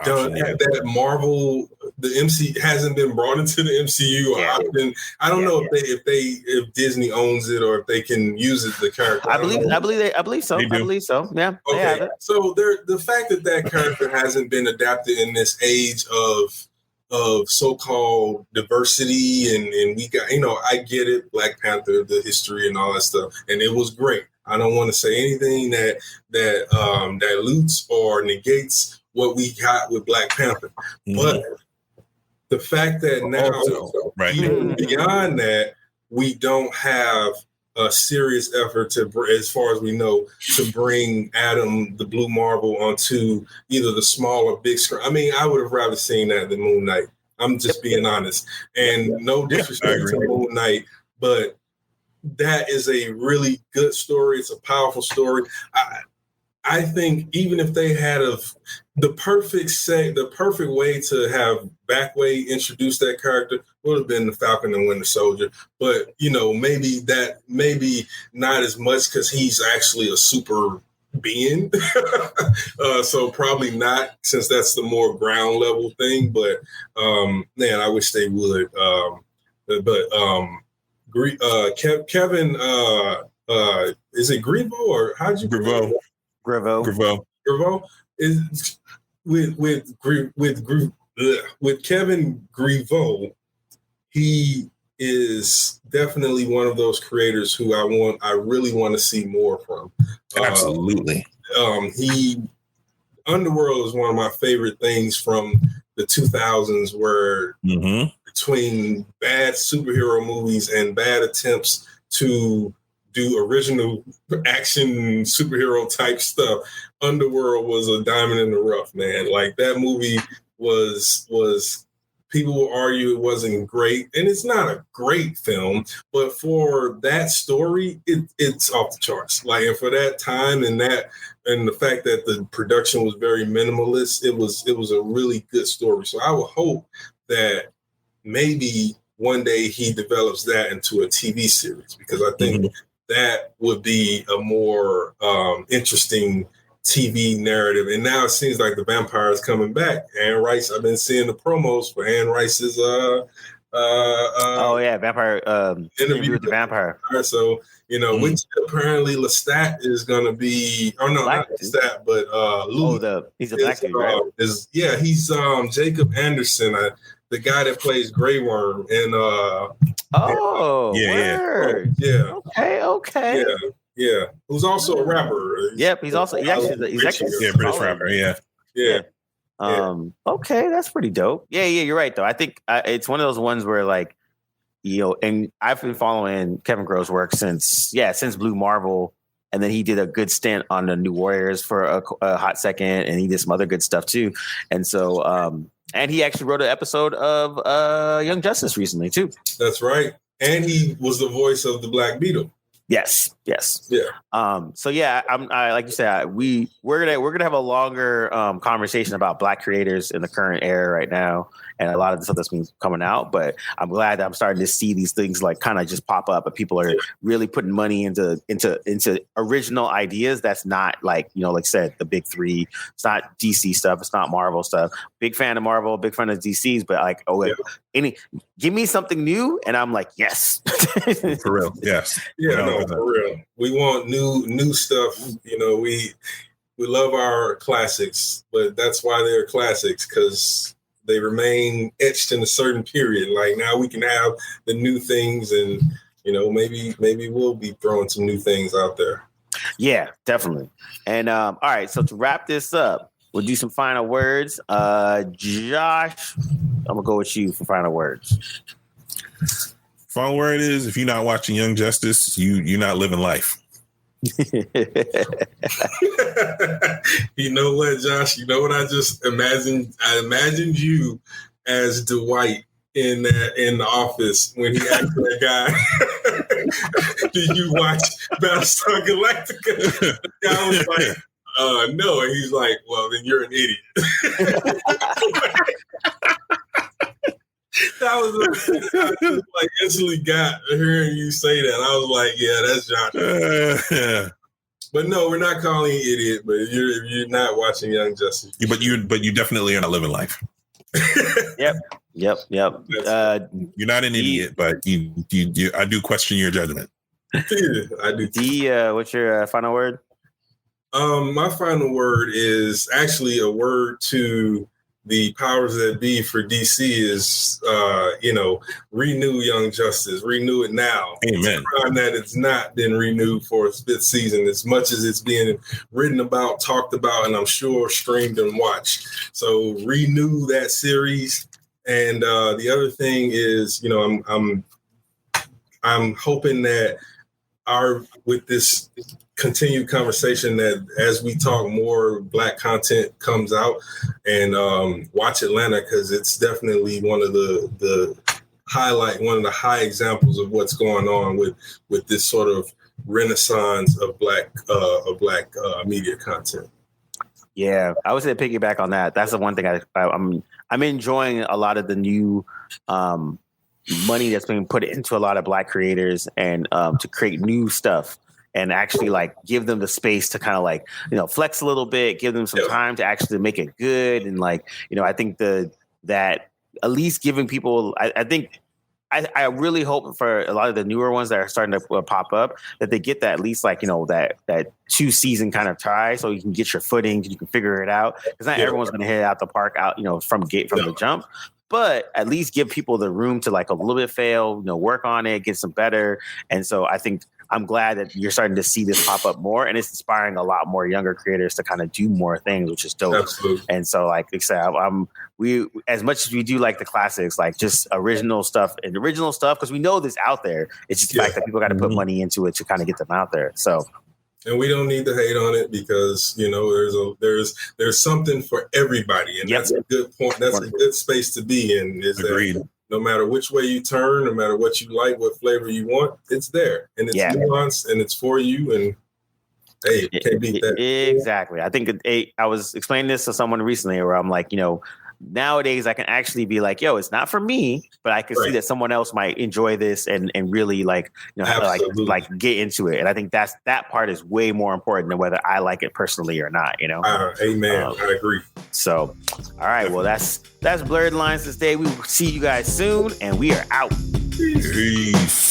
done, that Marvel, the MC hasn't been brought into the MCU or option. I don't know if Disney owns it or if they can use it. The character, I believe so. I believe so. Yeah. Okay. So the fact that character hasn't been adapted in this age of so-called diversity, and we got, I get it, Black Panther, the history and all that stuff, and it was great. I don't want to say anything that loots or negates what we got with Black Panther, but the fact that now, even beyond that, we don't have a serious effort to, as far as we know, to bring Adam, the Blue Marvel, onto either the small or big screen. I mean, I would have rather seen that than Moon Knight. I'm just being honest, and no disrespect to Moon Knight, but that is a really good story. It's a powerful story. I think even if they had the perfect way to have Backway introduce that character would have been the Falcon and Winter Soldier. But maybe not as much, because he's actually a super being. So probably not, since that's the more ground level thing. But man, I wish they would. Kevin, is it Grivo, or how'd you Griveau is with Kevin Griveau. He is definitely one of those creators who I really want to see more from. Absolutely. Underworld is one of my favorite things from the 2000s, where between bad superhero movies and bad attempts to do original action superhero type stuff, Underworld was a diamond in the rough, man. Like, that movie was people will argue it wasn't great, and it's not a great film, but for that story, it's off the charts. Like, and for that time and the fact that the production was very minimalist, it was a really good story. So I would hope that maybe one day he develops that into a TV series, because I think that would be a more interesting TV narrative. And now it seems like the vampire is coming back. Anne Rice, I've been seeing the promos for Anne Rice's vampire interview with the vampire. So, which apparently Lestat is going to be, not Lestat, but Louis. He's a black dude, right? He's Jacob Anderson, the guy that plays Grey Worm, and okay. Yeah, who's also a rapper. Yep, he's actually a British rapper. Yeah. Okay, that's pretty dope. Yeah, you're right though. I think it's one of those ones where, like, and I've been following Kevin Garreau's work since Blue Marvel, and then he did a good stint on the New Warriors for a hot second, and he did some other good stuff too. And so, and he actually wrote an episode of Young Justice recently too. That's right, and he was the voice of the Black Beetle. Yes. Yeah. So yeah, I like you said, we're gonna have a longer conversation about Black creators in the current era right now, and a lot of the stuff that's been coming out. But I'm glad that I'm starting to see these things like kind of just pop up, and people are really putting money into original ideas. That's not like, you know, like I said, the big three. It's not DC stuff. It's not Marvel stuff. Big fan of Marvel. Big fan of DC's. But like, give me something new, and I'm like, yes. For real, yes. Yeah, no, for real. We want new stuff. You know, we love our classics, but that's why they're classics, because they remain etched in a certain period. Like now we can have the new things, and you know, maybe we'll be throwing some new things out there. Yeah, definitely. And all right, so to wrap this up, we'll do some final words. Josh, I'm gonna go with you for final words. Final word is, if you're not watching Young Justice, you're not living life. You know what, Josh? You know what I just imagined? I imagined you as Dwight in The Office when he asked that guy, "Did you watch Battlestar Galactica?" The guy was like, "No," and he's like, "Well, then you're an idiot." That was like instantly got hearing you say that. I was like, yeah, that's Josh. Yeah. But no, we're not calling you idiot. But if you're not watching Young Justice, but you definitely are not living life. Yep. You're not an idiot, but you I do question your judgment. Yeah, I do. What's your final word? My final word is actually a word to the powers that be for DC is, renew Young Justice, renew it now. Amen. It's a crime that it's not been renewed for its fifth season, as much as it's being written about, talked about, and I'm sure streamed and watched. So renew that series. And the other thing is, I'm hoping that with this continued conversation, that as we talk, more Black content comes out, and watch Atlanta, because it's definitely one of the high examples of what's going on with this sort of renaissance of Black media content. Yeah, I would say piggyback on that. That's the one thing I'm enjoying a lot of the new money that's being put into a lot of Black creators, and to create new stuff, and actually like give them the space to kind of like, flex a little bit, give them some time to actually make it good. And like, I think that at least giving people, I really hope for a lot of the newer ones that are starting to pop up, that they get that at least like, that 2-season kind of try, so you can get your footing, you can figure it out. Because not everyone's going to hit out the park out, from the jump. But at least give people the room to like a little bit fail, work on it, get some better. And so I think I'm glad that you're starting to see this pop up more, and it's inspiring a lot more younger creators to kind of do more things, which is dope. Absolutely. And so, like I said, we, as much as we do like the classics, like just original stuff, because we know this out there. It's just the fact that people got to put money into it to kind of get them out there. So. And we don't need to hate on it, because there's something for everybody, and that's a good point. That's a good space to be in. Agreed. That no matter which way you turn, no matter what you like, what flavor you want, it's there, and it's nuanced, and it's for you. And hey, you can't beat that. Exactly. I think I was explaining this to someone recently, where I'm like, nowadays I can actually be like, yo, it's not for me, but I can see that someone else might enjoy this and really like, like get into it. And I think that part is way more important than whether I like it personally or not, Amen. I agree. So, all right. Well, that's Blerdlines this day. We will see you guys soon, and we are out. Peace.